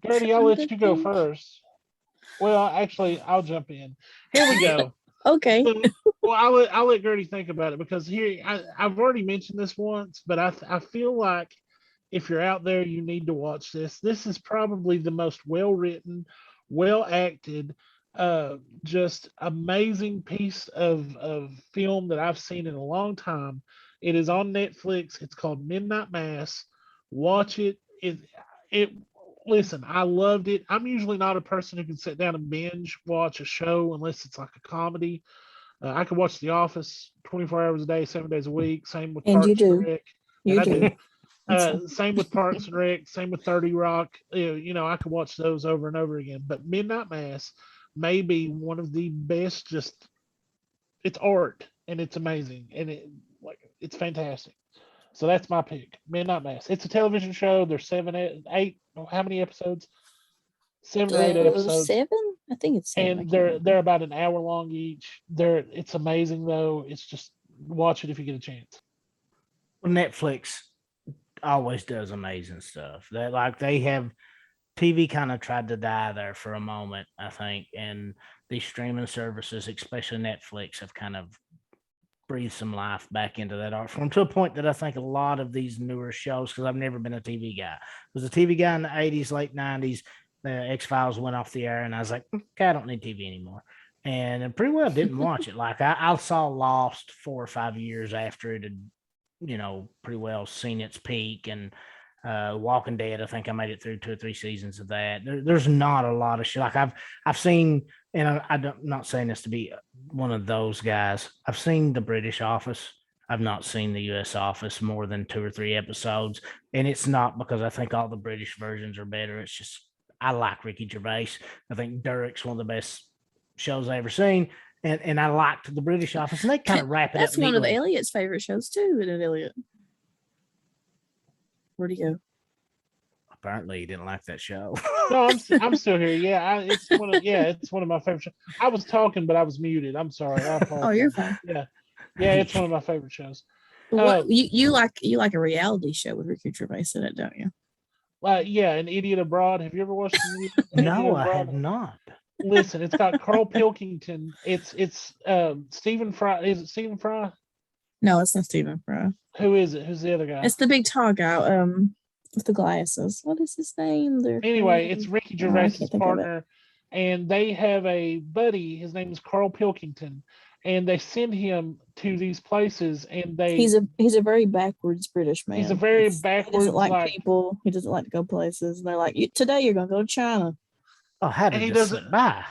Gertie, I'll let you go first. Well, actually, I'll jump in. Here we go. Okay. Well, I'll let Gertie think about it because here I've already mentioned this once, but I feel like if you're out there, you need to watch this. This is probably the most well written, well acted, just amazing piece of film that I've seen in a long time. It is on Netflix. It's called Midnight Mass. Watch it. Listen, I loved it. I'm usually not a person who can sit down and binge watch a show unless it's like a comedy. I can watch The Office 24 hours a day, 7 days a week. Same with Parks and Rec. You do. Same with Parks and Rec. Same with 30 Rock. I can watch those over and over again. But Midnight Mass may be one of the best. Just it's art and it's amazing and it's fantastic. So that's my pick, Midnight Mass. It's a television show. There's 7, 8. How many episodes? 7 or 8 episodes. 7? I think it's 7. And they're about an hour long each. It's amazing though. It's just watch it if you get a chance. Well, Netflix always does amazing stuff. They have TV kind of tried to die there for a moment, I think, and these streaming services, especially Netflix, have kind of breathe some life back into that art form to a point that I think a lot of these newer shows, because I've never been a TV guy. I was a TV guy in the 80s, late 90s. The X-Files went off the air and I was like, okay, I don't need TV anymore. And I pretty well didn't watch it. Like I saw Lost 4 or 5 years after it had, pretty well seen its peak. And Walking Dead, I think I made it through 2 or 3 seasons of that. There's not a lot of shit. Like I've seen, and I'm not saying this to be one of those guys. I've seen the British Office. I've not seen the U.S. Office more than 2 or 3 episodes, and it's not because I think all the British versions are better. It's just I like Ricky Gervais. I think Derek's one of the best shows I ever seen, and I liked the British Office, and they kind of wrap it up. That's one of neatly. Elliot's favorite shows too. Isn't it, Elliot? Where'd he go? Apparently, he didn't like that show. No, I'm still here. Yeah, it's one of my favorite shows. I was talking, but I was muted. I'm sorry. I apologize. Oh, you're fine. Yeah, it's one of my favorite shows. What you like a reality show with Ricky Gervais in it, don't you? Yeah, An Idiot Abroad. Have you ever watched An Idiot No, I Abroad? have not. Listen, it's got Carl Pilkington. It's Stephen Fry. Is it Stephen Fry? No, it's not Stephen Fry. Who is it? Who's the other guy? It's the big tall guy, with the glasses. What is his name? Anyway, it's Ricky I Gervais' can't think of it. partner, and they have a buddy. His name is Carl Pilkington, and they send him to these places, and He's a very backwards British man. He's a very He backwards, doesn't like people. He doesn't like to go places. And they're like, today you're gonna go to China. Oh, how And did he this doesn't- slip by?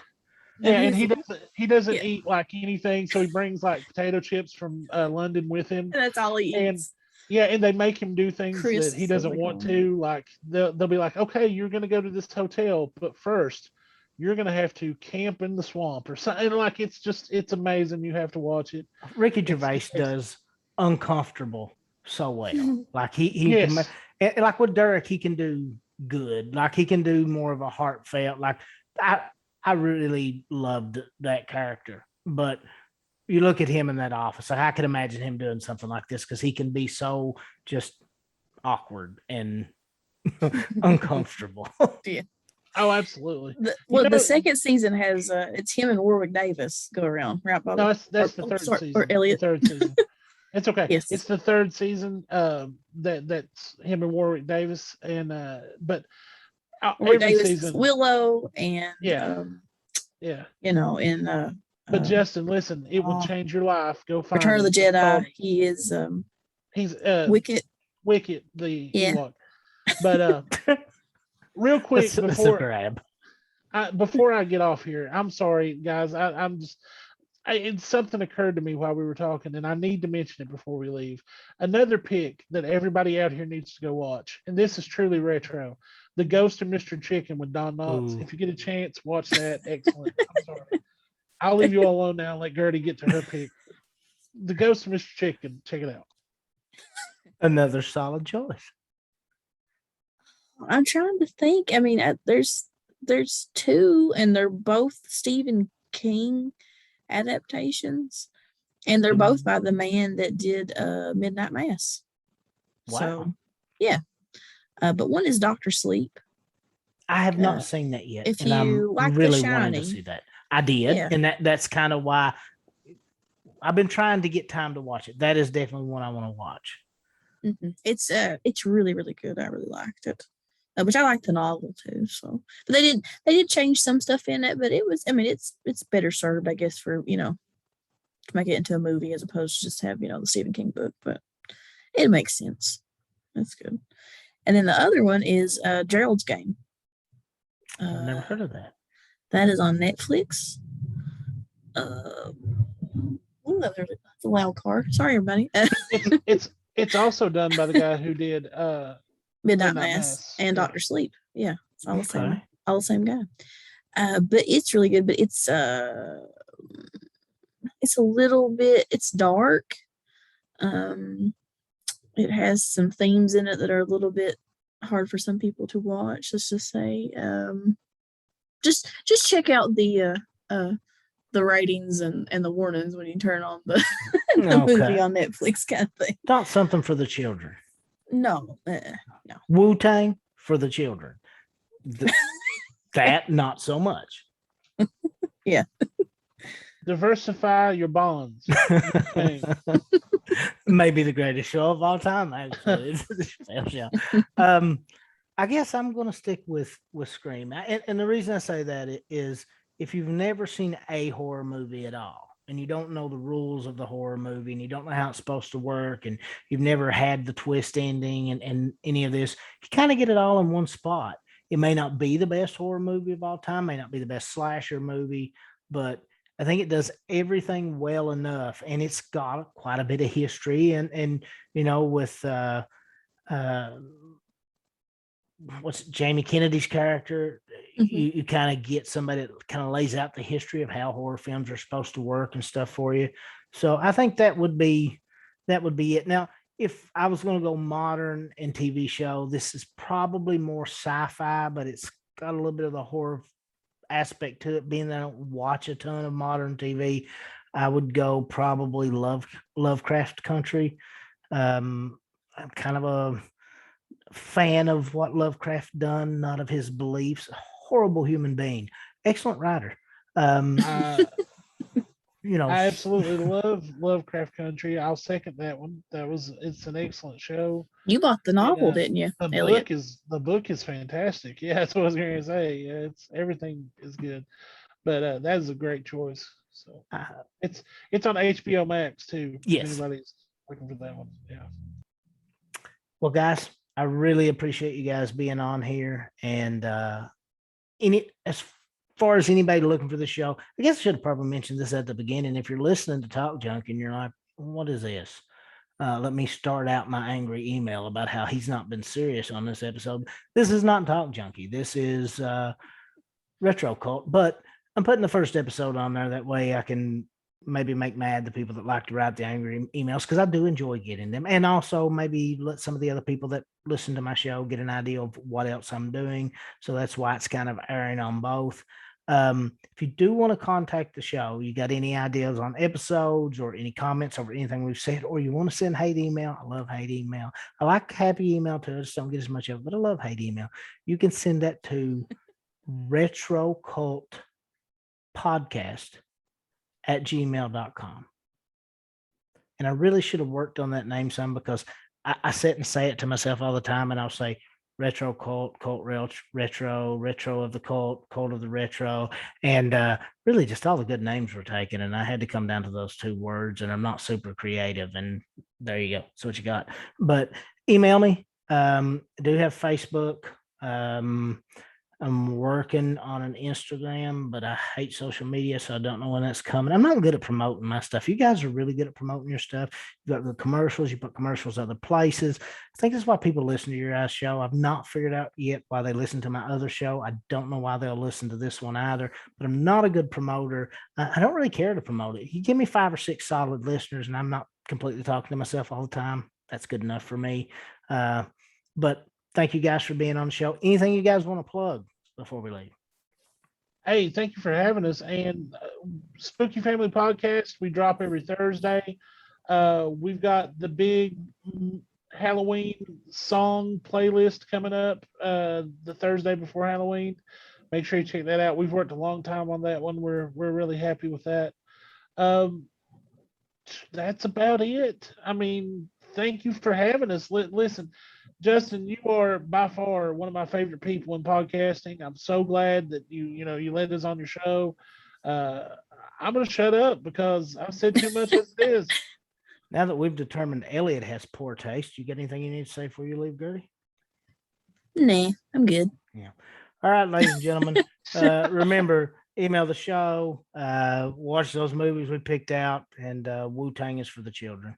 Yeah, and he's- he doesn't Yeah. eat like anything, so he brings like potato chips from London with him. And that's all he And eats. Yeah, and they make him do things Chris that he is doesn't like, want "Oh." to. Like they'll be like, okay, you're gonna go to this hotel, but first you're gonna have to camp in the swamp or something. Like it's amazing. You have to watch it. Ricky Gervais it's- does uncomfortable so well. Like he Yes. can, and like with Derek, he can do good. Like he can do more of a heartfelt. Like I really loved that character, but you look at him in that office. Like I could imagine him doing something like this because he can be so just awkward and uncomfortable. Oh, absolutely. The second season has it's him and Warwick Davis go around, right? Bobby? No, that's the Or- third sorry, season. or Elliot. The third season. It's okay. Yes. It's the third season. That's him and Warwick Davis, and but Warwick every Davis is season. Willow, and Yeah. in But Justin, listen, it will uh, change your life. Go find Return of the it. It's Jedi. called- He is He's Wicket. Wicket, the Yeah. Ewok. But real quick It's a before grab. I get off here, I'm sorry, guys. I'm just something occurred to me while we were talking, and I need to mention it before we leave. Another pick that everybody out here needs to go watch, and this is truly retro. The Ghost of Mr. Chicken with Don Knotts. Ooh. If you get a chance, watch that. Excellent. I'm sorry. I'll leave you all alone now and let Gertie get to her pick. The Ghost of Mr. Chicken. Check it out. Another solid choice. I'm trying to think. I mean, there's two, and they're both Stephen King adaptations, and they're both by the man that did Midnight Mass. Wow. So, yeah. But one is Doctor Sleep. I have not seen that yet. if and you I'm like The really wanting to Shining- see that. I did. Yeah. And that's kind of why I've been trying to get time to watch it. That is definitely one I want to watch. Mhm. It's really, really good. I really liked it. Which I liked the novel too. So, but they did change some stuff in it, but it was, I mean, it's better served, I guess, for to make it into a movie as opposed to just have the Stephen King book. But it makes sense. That's good. And then the other one is Gerald's Game. I've never heard of that. That is on Netflix. Ooh, that's a loud car. Sorry, everybody. It's also done by the guy who did Midnight Midnight Mass Mass, and yeah. Doctor Sleep. Yeah, it's all the same. Okay. All the same guy. But it's really good. But it's a little bit. It's dark. It has some themes in it that are a little bit hard for some people to watch. Let's just say. Just check out the ratings and the warnings when you turn on the movie Okay. on Netflix, kind of thing. Not something for the children. No, no. Wu-Tang for the children. That not so much. Diversify your bonds. Okay. Maybe the greatest show of all time, actually. Yeah. I guess I'm going to stick with Scream. And the reason I say that is if you've never seen a horror movie at all, and you don't know the rules of the horror movie and you don't know how it's supposed to work and you've never had the twist ending and any of this, you kind of get it all in one spot. It may not be the best horror movie of all time, may not be the best slasher movie, but I think it does everything well enough, and it's got quite a bit of history. And with what's Jamie Kennedy's character, you kind of get somebody that kind of lays out the history of how horror films are supposed to work and stuff for you. So I think that would be it. Now, if I was going to go modern and TV show, this is probably more sci-fi, but it's got a little bit of the horror aspect to it. Being that I don't watch a ton of modern TV, I would go probably Lovecraft Country. I'm kind of a fan of what Lovecraft done, not of his beliefs. Horrible human being, excellent writer. I I absolutely love Lovecraft Country. I'll second that one. It's an excellent show. You bought the novel, didn't you, The Elliot? book is fantastic. Yeah, that's what I was going to say. Yeah, everything is good, but that is a great choice. So it's on HBO Max too. Yes. If anybody's looking for that one. Yeah. Well, guys, I really appreciate you guys being on here. And as far as anybody looking for the show, I guess I should have probably mentioned this at the beginning. If you're listening to Talk Junk and you're like, what is this? Let me start out my angry email about how he's not been serious on this episode. This is not Talk Junkie. This is Retro Cult. But I'm putting the first episode on there. That way I can maybe make mad the people that like to write the angry emails, because I do enjoy getting them. And also maybe let some of the other people that listen to my show get an idea of what else I'm doing. So that's why it's kind of airing on both. If you do want to contact the show, you got any ideas on episodes or any comments over anything we've said, or you want to send hate email, I love hate email. I like happy email too. I just don't get as much of it, but I love hate email. You can send that to retrocultpodcast@gmail.com. And I really should have worked on that name some, because I sit and say it to myself all the time, and I'll say retro cult, retro of the cult of the retro. And really just all the good names were taken. And I had to come down to those two words, and I'm not super creative. And there you go. That's what you got. But email me. I do have Facebook. I'm working on an Instagram, but I hate social media, so I don't know when that's coming. I'm not good at promoting my stuff. You guys are really good at promoting your stuff. You got the commercials. You put commercials other places. I think that's why people listen to your guys' show. I've not figured out yet why they listen to my other show. I don't know why they'll listen to this one either, but I'm not a good promoter. I don't really care to promote it. You give me 5 or 6 solid listeners, and I'm not completely talking to myself all the time. That's good enough for me. But thank you guys for being on the show. Anything you guys want to plug before we leave? Hey, thank you for having us. And Spooky Family Podcast, we drop every Thursday. We've got the big Halloween song playlist coming up the Thursday before Halloween. Make sure you check that out. We've worked a long time on that one. We're really happy with that. That's about it. I mean, thank you for having us. Listen, Justin, you are by far one of my favorite people in podcasting. I'm so glad that you let us on your show. I'm gonna shut up because I've said too much as it is. Now that we've determined Elliot has poor taste, you got anything you need to say before you leave, Gertie? Nah, I'm good. Yeah. All right, ladies and gentlemen, remember, email the show, watch those movies we picked out, and Wu-Tang is for the children.